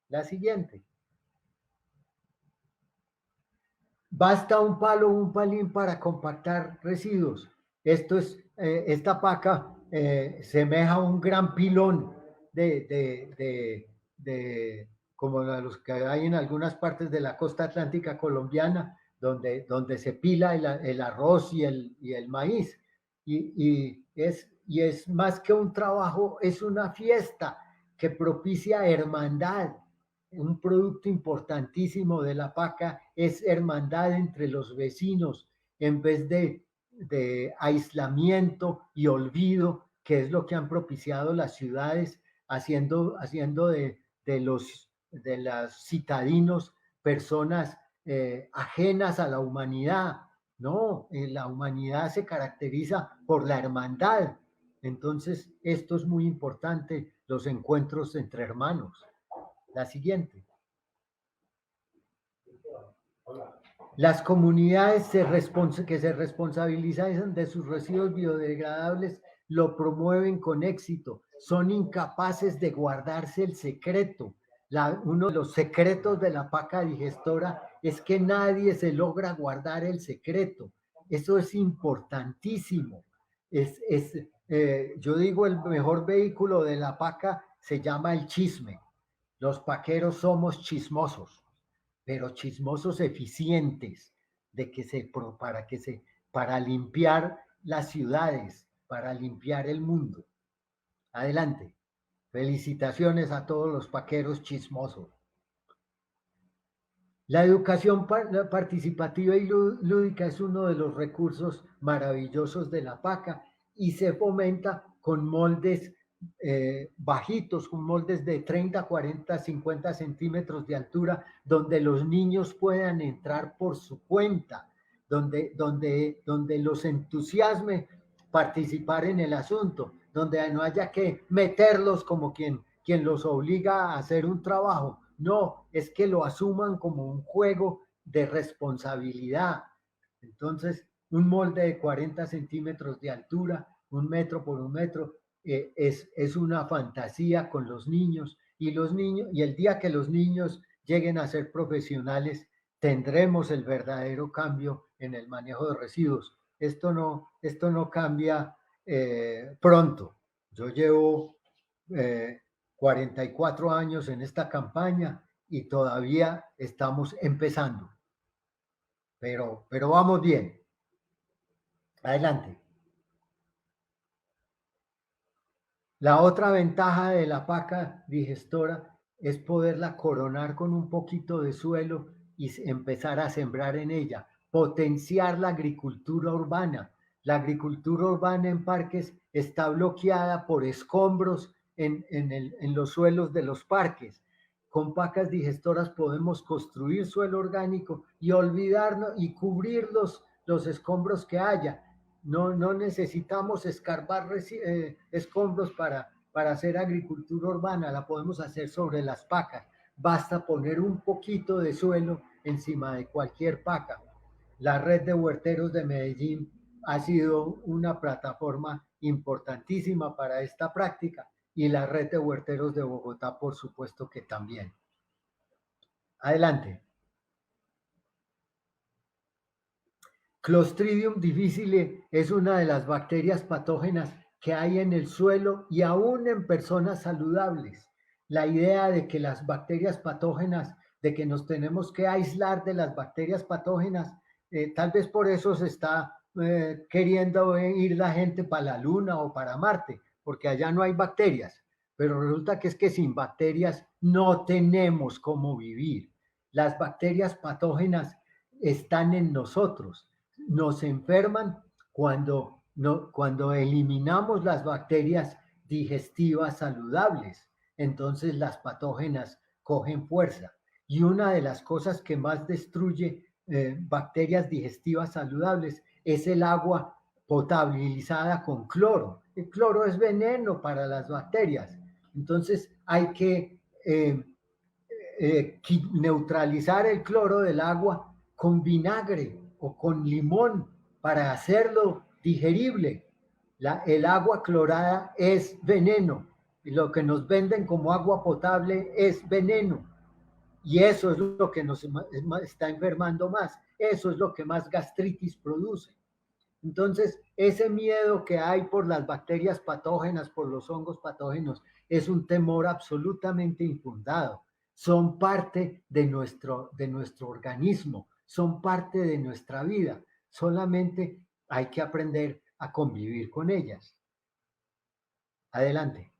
La siguiente. Basta un palo o un palín para compactar residuos. Esta paca semeja un gran pilón de, de, de, como los que hay en algunas partes de la costa atlántica colombiana, donde se pila el arroz y el maíz. Y es más que un trabajo, es una fiesta que propicia hermandad. Un producto importantísimo de la paca es hermandad entre los vecinos en vez de aislamiento y olvido, que es lo que han propiciado las ciudades, haciendo de los citadinos personas ajenas a la humanidad. No, la humanidad se caracteriza por la hermandad. Entonces, esto es muy importante, los encuentros entre hermanos. La siguiente. Las comunidades que se responsabilizan de sus residuos biodegradables lo promueven con éxito. Son incapaces de guardarse el secreto. Uno de los secretos de la paca digestora es que nadie se logra guardar el secreto. Eso es importantísimo. Yo digo, el mejor vehículo de la paca se llama el chisme. Los paqueros somos chismosos, pero chismosos eficientes para limpiar las ciudades, para limpiar el mundo. Adelante. Felicitaciones a todos los paqueros chismosos. La educación participativa y lúdica es uno de los recursos maravillosos de la paca y se fomenta con moldes bajitos, con moldes de 30, 40, 50 centímetros de altura, donde los niños puedan entrar por su cuenta, donde los entusiasme participar en el asunto, donde no haya que meterlos como quien los obliga a hacer un trabajo. No, es que lo asuman como un juego de responsabilidad. Entonces, un molde de 40 centímetros de altura, 1 metro por 1 metro, es una fantasía con los niños y el día que los niños lleguen a ser profesionales, tendremos el verdadero cambio en el manejo de residuos. Esto no cambia pronto. Yo llevo 44 años en esta campaña y todavía estamos empezando. Pero vamos bien. Adelante. La otra ventaja de la paca digestora es poderla coronar con un poquito de suelo y empezar a sembrar en ella, potenciar la agricultura urbana. La agricultura urbana en parques está bloqueada por escombros en los suelos de los parques. Con pacas digestoras podemos construir suelo orgánico y olvidarnos y cubrir los escombros que haya. No necesitamos escarbar escombros para hacer agricultura urbana, la podemos hacer sobre las pacas. Basta poner un poquito de suelo encima de cualquier paca. La red de huerteros de Medellín ha sido una plataforma importantísima para esta práctica y la red de huerteros de Bogotá, por supuesto que también. Adelante. Clostridium difficile es una de las bacterias patógenas que hay en el suelo y aún en personas saludables. La idea de que las bacterias patógenas, de que nos tenemos que aislar de las bacterias patógenas, tal vez por eso se está queriendo ir la gente para la Luna o para Marte, porque allá no hay bacterias, pero resulta que es que sin bacterias no tenemos cómo vivir. Las bacterias patógenas están en nosotros, nos enferman cuando eliminamos las bacterias digestivas saludables. Entonces las patógenas cogen fuerza. Y una de las cosas que más destruye bacterias digestivas saludables es el agua potabilizada con cloro. El cloro es veneno para las bacterias. Entonces hay que neutralizar el cloro del agua con vinagre o con limón para hacerlo digerible. El agua clorada es veneno y lo que nos venden como agua potable es veneno. Y eso es lo que nos está enfermando más. Eso es lo que más gastritis produce. Entonces, ese miedo que hay por las bacterias patógenas, por los hongos patógenos, es un temor absolutamente infundado. Son parte de nuestro organismo, son parte de nuestra vida. Solamente hay que aprender a convivir con ellas. Adelante.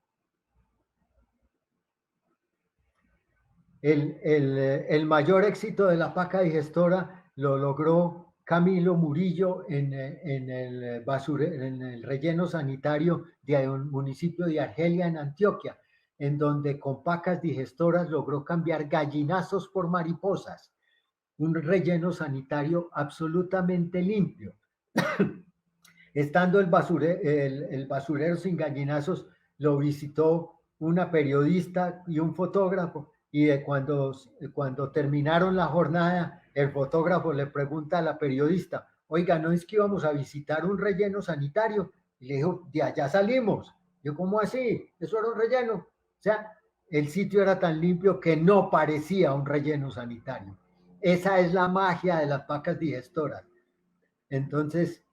El mayor éxito de la paca digestora lo logró Camilo Murillo en el relleno sanitario de un municipio de Argelia, en Antioquia, en donde con pacas digestoras logró cambiar gallinazos por mariposas. Un relleno sanitario absolutamente limpio. Estando el basurero sin gallinazos, lo visitó una periodista y un fotógrafo, y cuando terminaron la jornada, el fotógrafo le pregunta a la periodista: oiga, ¿no es que íbamos a visitar un relleno sanitario? Y le dijo: de allá salimos. Yo: ¿cómo así? ¿Eso era un relleno? O sea, el sitio era tan limpio que no parecía un relleno sanitario. Esa es la magia de las pacas digestoras. Entonces,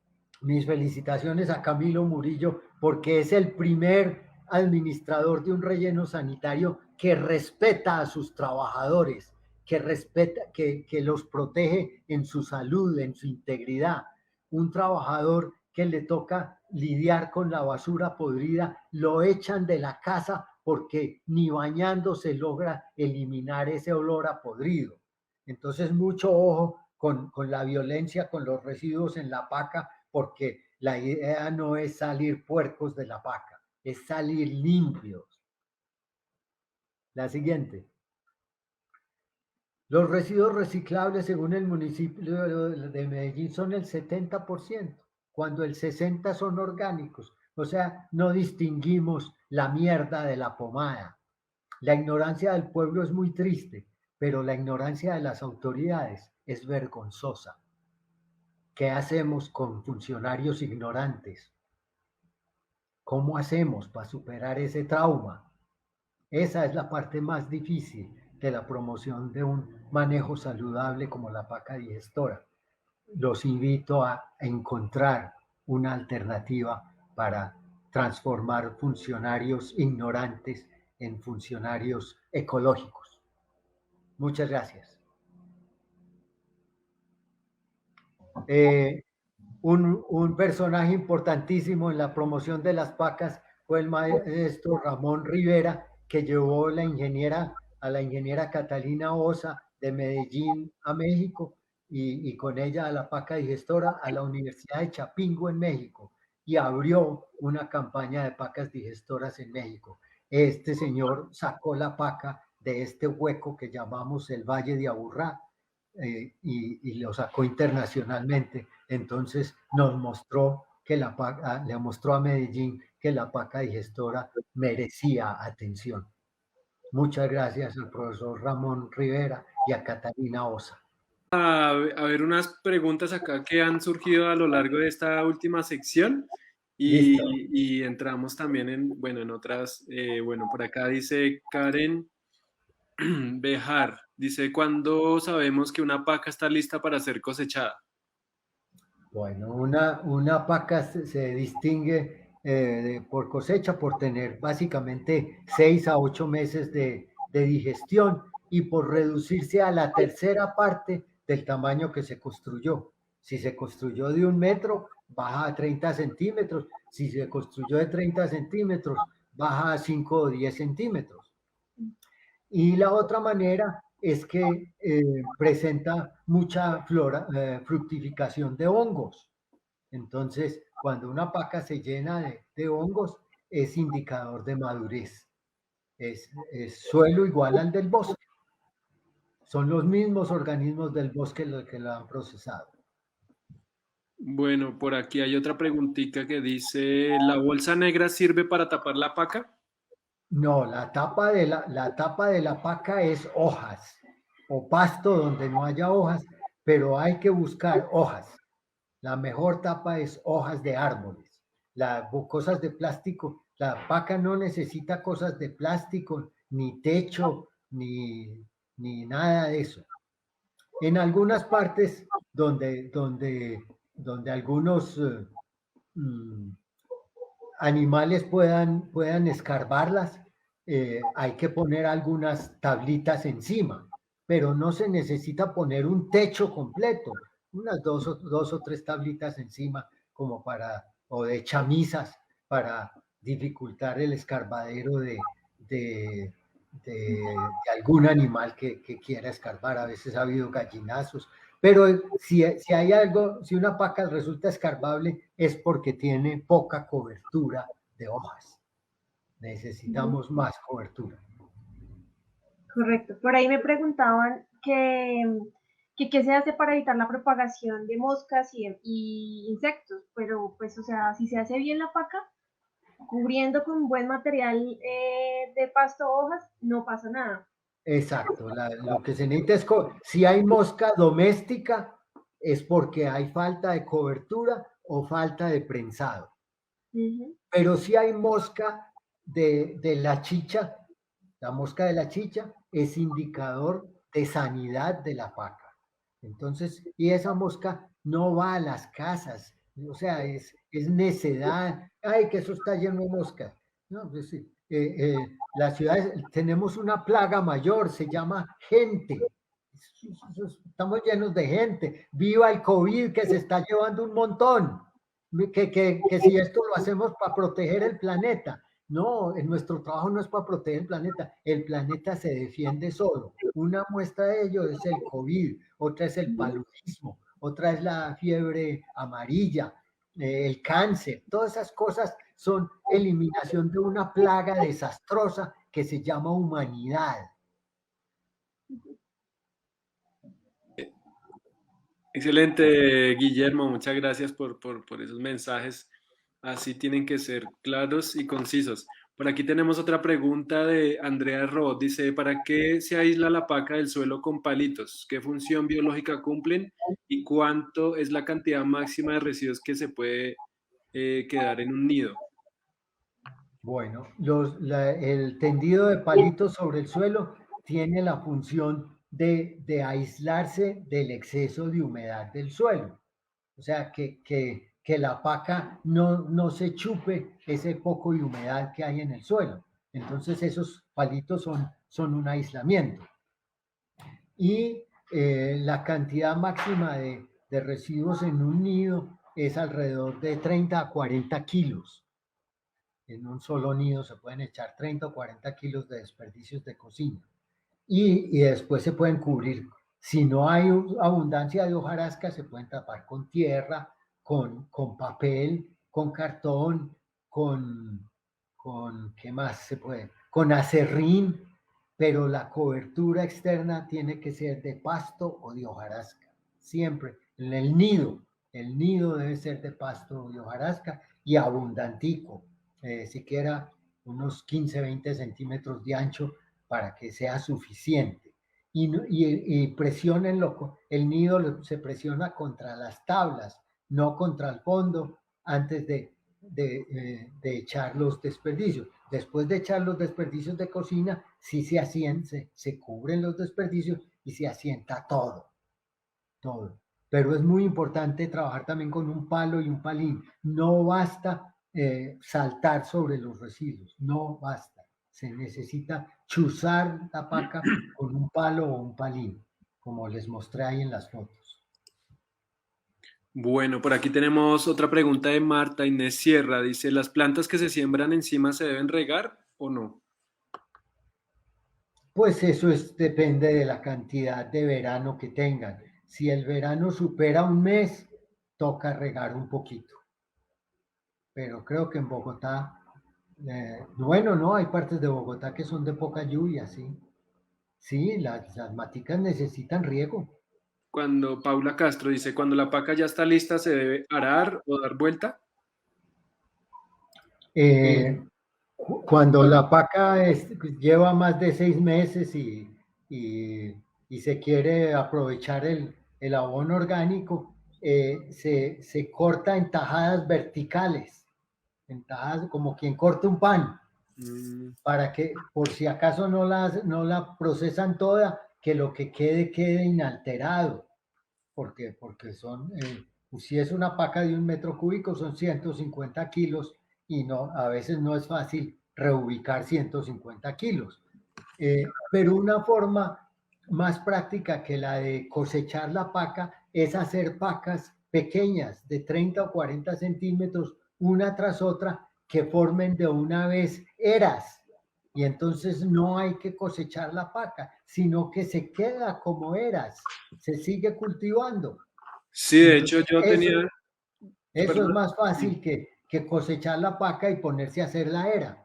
mis felicitaciones a Camilo Murillo, porque es el primer administrador de un relleno sanitario que respeta a sus trabajadores, que respeta, que los protege en su salud, en su integridad. Un trabajador que le toca lidiar con la basura podrida, lo echan de la casa porque ni bañándose logra eliminar ese olor a podrido. Entonces, mucho ojo con la violencia, con los residuos en la paca, porque la idea no es salir puercos de la paca, es salir limpios. La siguiente. Los residuos reciclables, según el municipio de Medellín, son el 70%, cuando el 60% son orgánicos. O sea, no distinguimos la mierda de la pomada. La ignorancia del pueblo es muy triste, pero la ignorancia de las autoridades es vergonzosa. ¿Qué hacemos con funcionarios ignorantes? ¿Cómo hacemos para superar ese trauma? Esa es la parte más difícil de la promoción de un manejo saludable como la paca digestora. Los invito a encontrar una alternativa para transformar funcionarios ignorantes en funcionarios ecológicos. Muchas gracias. Un personaje importantísimo en la promoción de las pacas fue el maestro Ramón Rivera, que llevó a la ingeniera Catalina Osa de Medellín a México y con ella a la paca digestora a la Universidad de Chapingo en México y abrió una campaña de pacas digestoras en México. Este señor sacó la paca de este hueco que llamamos el Valle de Aburrá y lo sacó internacionalmente. Entonces nos mostró que la paca, le mostró a Medellín que la paca digestora merecía atención. Muchas gracias al profesor Ramón Rivera y a Catalina Osa. A ver unas preguntas acá que han surgido a lo largo de esta última sección y entramos también en otras. Bueno, por acá dice Karen Bejar, dice, ¿cuándo sabemos que una paca está lista para ser cosechada? Bueno, una paca se distingue por cosecha por tener básicamente 6 a 8 meses de digestión y por reducirse a la tercera parte del tamaño que se construyó. Si se construyó de 1 metro, baja a 30 centímetros. Si se construyó de 30 centímetros, baja a 5 o 10 centímetros. Y la otra manera es que presenta mucha fructificación de hongos. Entonces, cuando una paca se llena de hongos, es indicador de madurez. Es suelo igual al del bosque. Son los mismos organismos del bosque los que lo han procesado. Bueno, por aquí hay otra preguntita que dice, ¿la bolsa negra sirve para tapar la paca? No, la tapa de la paca es hojas o pasto donde no haya hojas, pero hay que buscar hojas. La mejor tapa es hojas de árboles. Cosas de plástico, la paca no necesita cosas de plástico, ni techo, ni nada de eso. En algunas partes donde algunos animales puedan escarbarlas, hay que poner algunas tablitas encima, pero no se necesita poner un techo completo, unas dos o tres tablitas encima como o de chamisas para dificultar el escarbadero de algún animal que quiera escarbar. A veces ha habido gallinazos, pero si hay algo, si una paca resulta escarbable es porque tiene poca cobertura de hojas. Necesitamos más cobertura. Correcto. Por ahí me preguntaban qué se hace para evitar la propagación de moscas y insectos, pero pues, o sea, si se hace bien la paca, cubriendo con buen material de pasto o hojas, no pasa nada. Exacto. Lo que se necesita es, si hay mosca doméstica, es porque hay falta de cobertura o falta de prensado. Pero si hay mosca de la chicha, la mosca de la chicha es indicador de sanidad de la paca. Entonces, y esa mosca no va a las casas, o sea, es necedad. Ay, que eso está lleno de moscas. No, pues, las ciudades, tenemos una plaga mayor, se llama gente. Estamos llenos de gente. Viva el COVID que se está llevando un montón. Que si esto lo hacemos para proteger el planeta. No, en nuestro trabajo no es para proteger el planeta se defiende solo. Una muestra de ello es el COVID, otra es el paludismo, otra es la fiebre amarilla, el cáncer. Todas esas cosas son eliminación de una plaga desastrosa que se llama humanidad. Excelente, Guillermo, muchas gracias por esos mensajes. Así tienen que ser claros y concisos. Por aquí tenemos otra pregunta de Andrea Ro. Dice, ¿para qué se aísla la paca del suelo con palitos? ¿Qué función biológica cumplen? ¿Y cuánto es la cantidad máxima de residuos que se puede quedar en un nido? Bueno, el tendido de palitos sobre el suelo tiene la función de aislarse del exceso de humedad del suelo. O sea, que la paca no se chupe ese poco de humedad que hay en el suelo. Entonces esos palitos son un aislamiento. Y la cantidad máxima de residuos en un nido es alrededor de 30 a 40 kilos. En un solo nido se pueden echar 30 o 40 kilos de desperdicios de cocina. Y después se pueden cubrir. Si no hay abundancia de hojarasca, se pueden tapar con tierra, con papel, con cartón, ¿qué más se puede? Con acerrín, pero la cobertura externa tiene que ser de pasto o de hojarasca. Siempre. En el nido debe ser de pasto o de hojarasca y abundantico, siquiera unos 15, 20 centímetros de ancho para que sea suficiente. Y presionenlo, el nido se presiona contra las tablas, no contra el fondo, antes de echar los desperdicios. Después de echar los desperdicios de cocina, sí se cubren los desperdicios y se asienta todo. Pero es muy importante trabajar también con un palo y un palín. No basta saltar sobre los residuos, no basta. Se necesita chuzar la paca con un palo o un palín, como les mostré ahí en las fotos. Bueno, por aquí tenemos otra pregunta de Marta Inés Sierra. Dice, ¿las plantas que se siembran encima se deben regar o no? Pues eso depende de la cantidad de verano que tengan. Si el verano supera un mes, toca regar un poquito. Pero creo que en Bogotá, bueno, no, hay partes de Bogotá que son de poca lluvia, sí. Sí, las maticas necesitan riego. Cuando Paula Castro dice, cuando la paca ya está lista, ¿se debe arar o dar vuelta? Cuando la paca lleva más de 6 meses y se quiere aprovechar el abono orgánico, se corta en tajadas verticales, en tajadas como quien corta un pan, para que por si acaso no la procesan toda, que lo que quede inalterado, porque son, si es una paca de 1 metro cúbico son 150 kilos y a veces no es fácil reubicar 150 kilos. Pero una forma más práctica que la de cosechar la paca es hacer pacas pequeñas de 30 o 40 centímetros una tras otra que formen de una vez eras. Y entonces no hay que cosechar la paca, sino que se queda como eras, se sigue cultivando. Sí, de hecho yo tenía... Eso es más fácil que cosechar la paca y ponerse a hacer la era.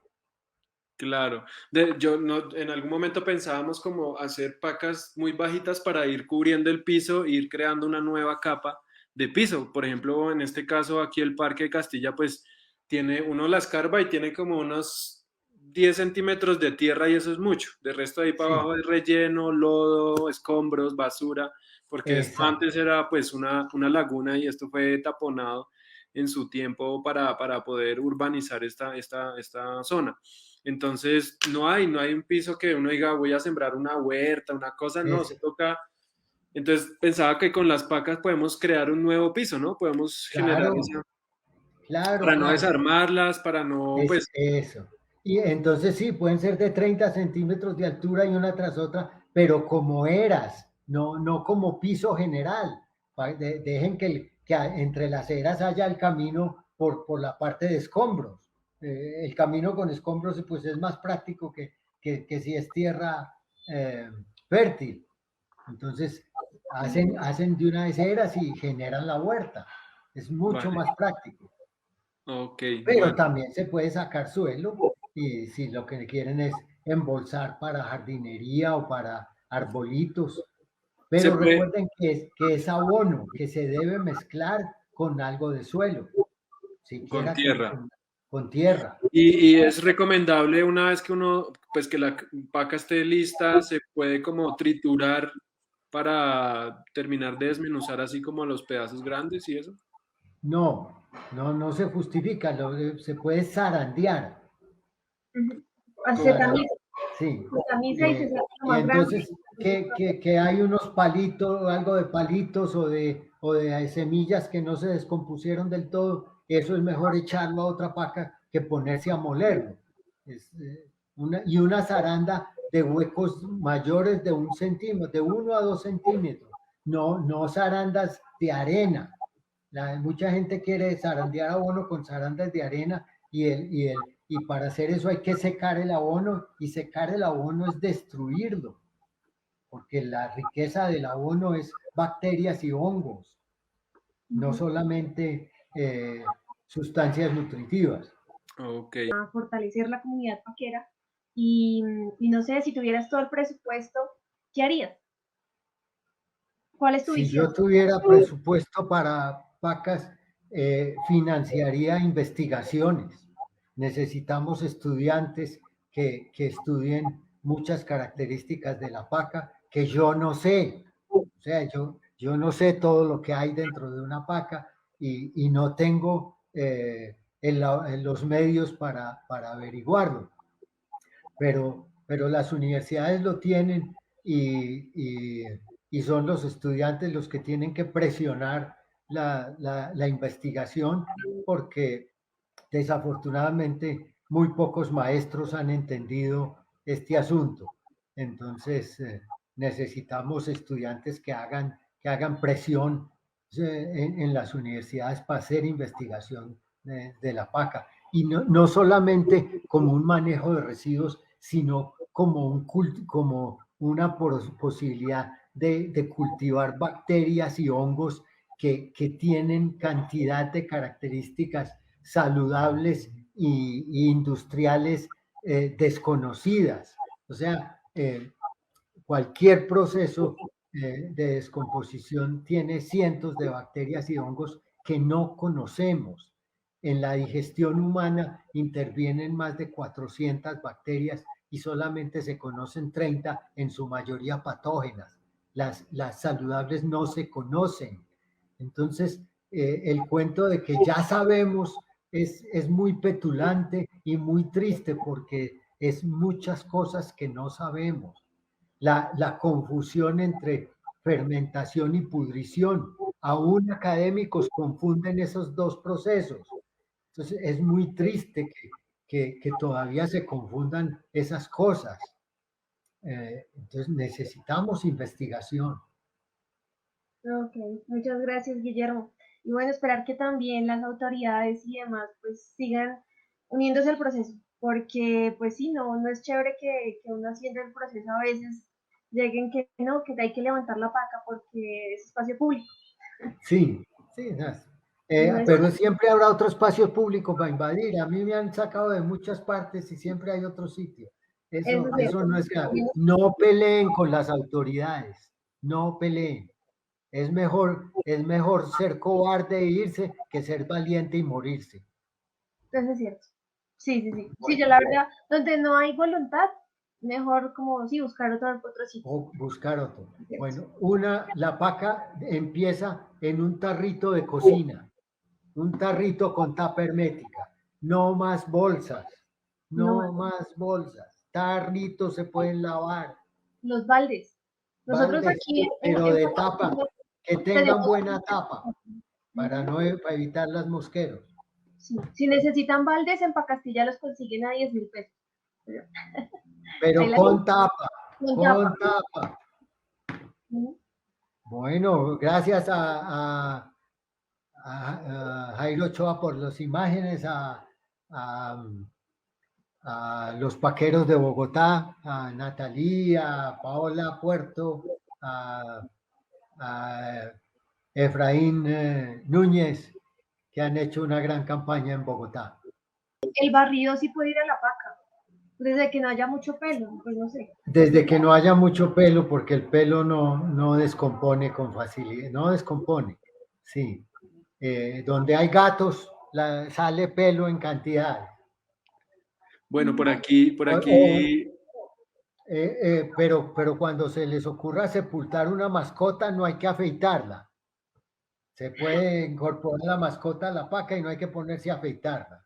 Claro, en algún momento pensábamos como hacer pacas muy bajitas para ir cubriendo el piso e ir creando una nueva capa de piso. Por ejemplo, en este caso aquí el Parque de Castilla pues tiene, uno la escarba y tiene como unos 10 centímetros de tierra y eso es mucho. De resto de ahí para abajo es relleno, lodo, escombros, basura, porque esto antes era pues una laguna y esto fue taponado en su tiempo para poder urbanizar esta zona. Entonces, no hay un piso que uno diga, voy a sembrar una huerta, una cosa, no, se toca. Entonces, pensaba que con las pacas podemos crear un nuevo piso, ¿no? Podemos generar esa, para no desarmarlas, para no, pues... Eso. Y entonces sí, pueden ser de 30 centímetros de altura y una tras otra, pero como eras, no como piso general. Dejen que entre las eras haya el camino por la parte de escombros. El camino con escombros pues es más práctico que si es tierra fértil. Entonces hacen de una vez eras y generan la huerta. Es mucho más práctico. Okay, pero bueno. también se puede sacar suelo y si lo que quieren es embolsar para jardinería o para arbolitos. Pero recuerden que es abono, que se debe mezclar con algo de suelo. Con tierra. Con tierra. Y es recomendable una vez que uno, pues que la paca esté lista, se puede como triturar para terminar de desmenuzar así como los pedazos grandes y eso. No se justifica, se puede zarandear. Se tamiza. Sí. Se tamiza y se saca lo más entonces, grande. que hay unos palitos, algo de palitos o de semillas que no se descompusieron del todo, eso es mejor echarlo a otra paca que ponerse a molerlo. Y una zaranda de huecos mayores de 1 centímetro, de 1 a 2 centímetros, no zarandas de arena. Mucha gente quiere zarandear abono con zarandas de arena y y para hacer eso hay que secar el abono, y secar el abono es destruirlo, porque la riqueza del abono es bacterias y hongos, no solamente sustancias nutritivas. Ok. A fortalecer la comunidad paquera y no sé, si tuvieras todo el presupuesto, ¿qué harías? ¿Cuál es tu Si visión? yo tuviera presupuesto para pacas, financiaría investigaciones. Necesitamos estudiantes que estudien muchas características de la paca que yo no sé. O sea, yo no sé todo lo que hay dentro de una paca y no tengo los medios para averiguarlo. Pero las universidades lo tienen y son los estudiantes los que tienen que presionar la investigación, porque desafortunadamente muy pocos maestros han entendido este asunto. Entonces, necesitamos estudiantes que hagan presión en las universidades para hacer investigación de la paca. Y no solamente como un manejo de residuos, sino como, como una posibilidad de cultivar bacterias y hongos que tienen cantidad de características saludables y industriales desconocidas. O sea, cualquier proceso de descomposición tiene cientos de bacterias y hongos que no conocemos. En la digestión humana intervienen más de 400 bacterias y solamente se conocen 30, en su mayoría patógenas. Las saludables no se conocen. Entonces, el cuento de que ya sabemos es muy petulante y muy triste, porque es muchas cosas que no sabemos. La confusión entre fermentación y pudrición. Aún académicos confunden esos dos procesos. Entonces, es muy triste que todavía se confundan esas cosas. Entonces, necesitamos investigación. Ok, muchas gracias, Guillermo. Y bueno, esperar que también las autoridades y demás pues sigan uniéndose al proceso, porque pues sí, no es chévere que uno haciendo el proceso a veces lleguen que no, que hay que levantar la paca porque es espacio público. Sí, sí, No es, pero siempre habrá otro espacio público para invadir. A mí me han sacado de muchas partes y siempre hay otro sitio. eso es Eso cierto. no es grave. No peleen con las autoridades, no peleen. Es mejor ser cobarde e irse que ser valiente y morirse. Eso es cierto. Sí, sí, sí. Sí, Bueno, yo la verdad, donde no hay voluntad, mejor como sí buscar otro sitio. o buscar otro. ¿Cierto? Bueno, la paca empieza en un tarrito de cocina, un tarrito con tapa hermética. No más bolsas, No, no más bolsas. Tarritos se pueden lavar, los baldes. Nosotros baldes, aquí pero en de tapa, Pacatillo que tengan tenemos, buena tapa para, ujú, no, para evitar las mosqueros. sí. Si necesitan baldes, en Pacastilla los consiguen a 10.000 pesos. Ahí Pero la con tapa, con tapa. con tapa. Ujú. Bueno, gracias a Jairo Ochoa por las imágenes, a, a los paqueros de Bogotá, a Natalí, a Paola Puerto, a Efraín Núñez, que han hecho una gran campaña en Bogotá. El barrido sí puede ir a la paca, desde que no haya mucho pelo, pues no sé. Desde que no haya mucho pelo, porque el pelo no descompone con facilidad, no descompone, sí. Donde hay gatos, sale pelo en cantidad. Bueno, por O, aquí, pero cuando se les ocurra sepultar una mascota, no hay que afeitarla. Se puede incorporar la mascota a la paca y no hay que ponerse a afeitarla.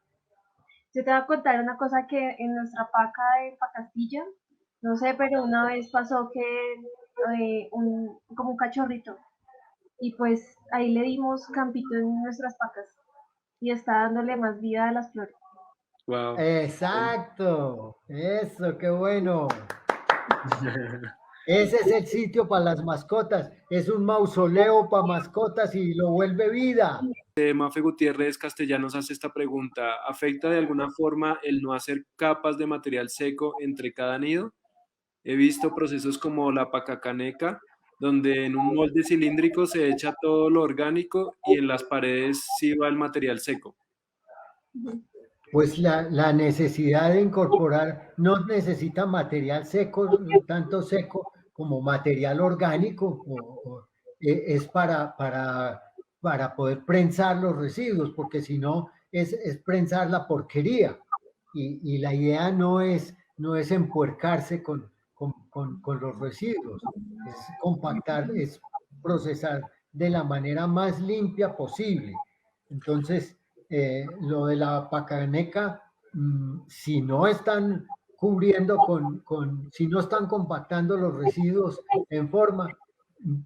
Yo te voy a contar una cosa que en nuestra paca de Pacastilla, no sé, pero una vez pasó que como un cachorrito, y pues ahí le dimos campito en nuestras pacas y está dándole más vida a las flores. wow. Exacto, eso, qué bueno. Ese es el sitio para las mascotas. Es un mausoleo para mascotas y lo vuelve vida. Mafe Gutiérrez Castellanos hace esta pregunta: ¿afecta de alguna forma el no hacer capas de material seco entre cada nido? He visto procesos como la pacacaneca, donde en un molde cilíndrico se echa todo lo orgánico y en las paredes sí va el material seco. Pues la necesidad de incorporar no necesita material seco, tanto seco como material orgánico, es para poder prensar los residuos, porque si no es prensar la porquería. Y la idea no es empuercarse con los residuos, es compactar, es procesar de la manera más limpia posible. Entonces, lo de la pacaneca, si no están cubriendo si no están compactando los residuos en forma,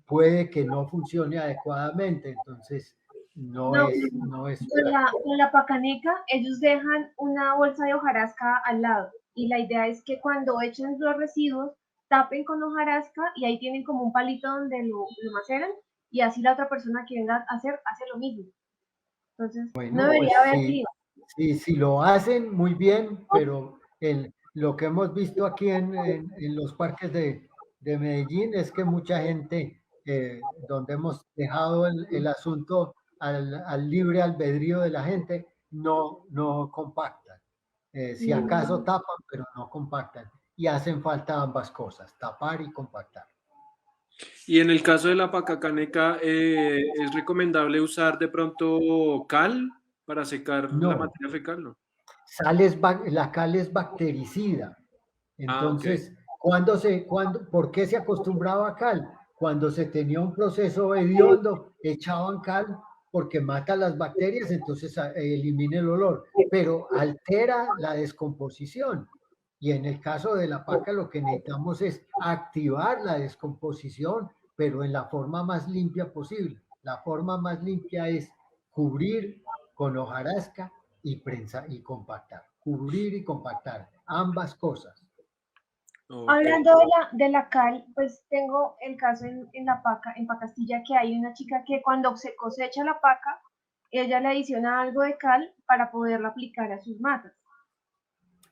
puede que no funcione adecuadamente. Entonces, no No, es. con la pacaneca ellos dejan una bolsa de hojarasca al lado y la idea es que cuando echen los residuos tapen con hojarasca y ahí tienen como un palito donde lo maceran y así la otra persona que venga a hacer hace lo mismo. Entonces, no Bueno, pues debería haber sí, lío. si lo hacen muy bien, pero lo que hemos visto aquí en los parques de Medellín es que mucha gente, donde hemos dejado el asunto al libre albedrío de la gente, no compactan. Si acaso tapan, pero no compactan. Y hacen falta ambas cosas, tapar y compactar. Y en el caso de la pacacaneca, ¿es recomendable usar de pronto cal para secar la No, materia fecal? ¿No? la cal es bactericida. Ah, ok. Entonces, ¿por qué se acostumbraba a cal? Cuando se tenía un proceso hediondo, echaban cal porque mata las bacterias, entonces elimina el olor, pero altera la descomposición. Y en el caso de la paca, lo que necesitamos es activar la descomposición, pero en la forma más limpia posible. La forma más limpia es cubrir con hojarasca y prensa y compactar. Cubrir y compactar, ambas cosas. Ok. Hablando de la cal, pues tengo el caso en la paca, en Pacastilla, que hay una chica que cuando se cosecha la paca, ella le adiciona algo de cal para poderla aplicar a sus matas.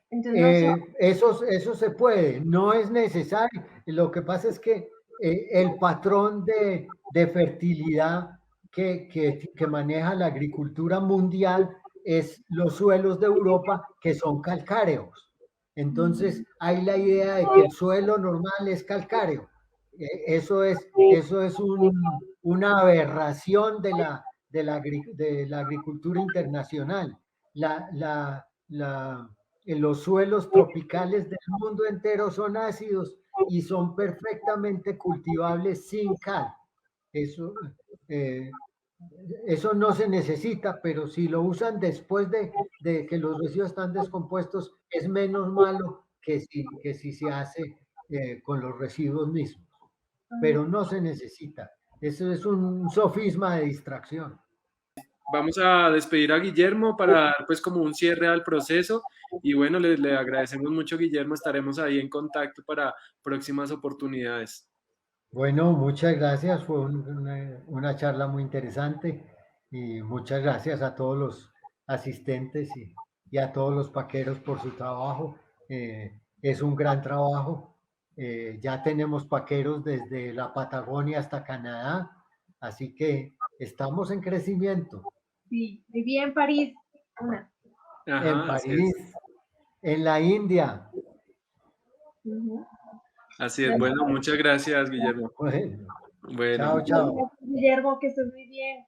Entonces, no sé, Eso se puede, no es necesario. Lo que pasa es que el patrón de fertilidad que maneja la agricultura mundial es los suelos de Europa que son calcáreos. Entonces, hay la idea de que el suelo normal es calcáreo. Eso es una aberración de la agricultura internacional. La, la, la, los suelos tropicales del mundo entero son ácidos y son perfectamente cultivables sin cal. Eso, eh, eso no se necesita, pero si lo usan después de que los residuos están descompuestos, es menos malo que si se hace con los residuos mismos. Pero no se necesita. Eso es un sofisma de distracción. Vamos a despedir a Guillermo para dar pues como un cierre al proceso y bueno, le agradecemos mucho, Guillermo, estaremos ahí en contacto para próximas oportunidades. Bueno, muchas gracias. Fue una charla muy interesante y muchas gracias a todos los asistentes y a todos los paqueros por su trabajo. Es un gran trabajo. Ya tenemos paqueros desde la Patagonia hasta Canadá, así que estamos en crecimiento. sí, viví en París, una. En Ajá, así París, es. en la India. Uh-huh. Así es. Bueno, muchas gracias, Guillermo. Bueno, Bueno. chao, chao. Guillermo, que estés muy bien.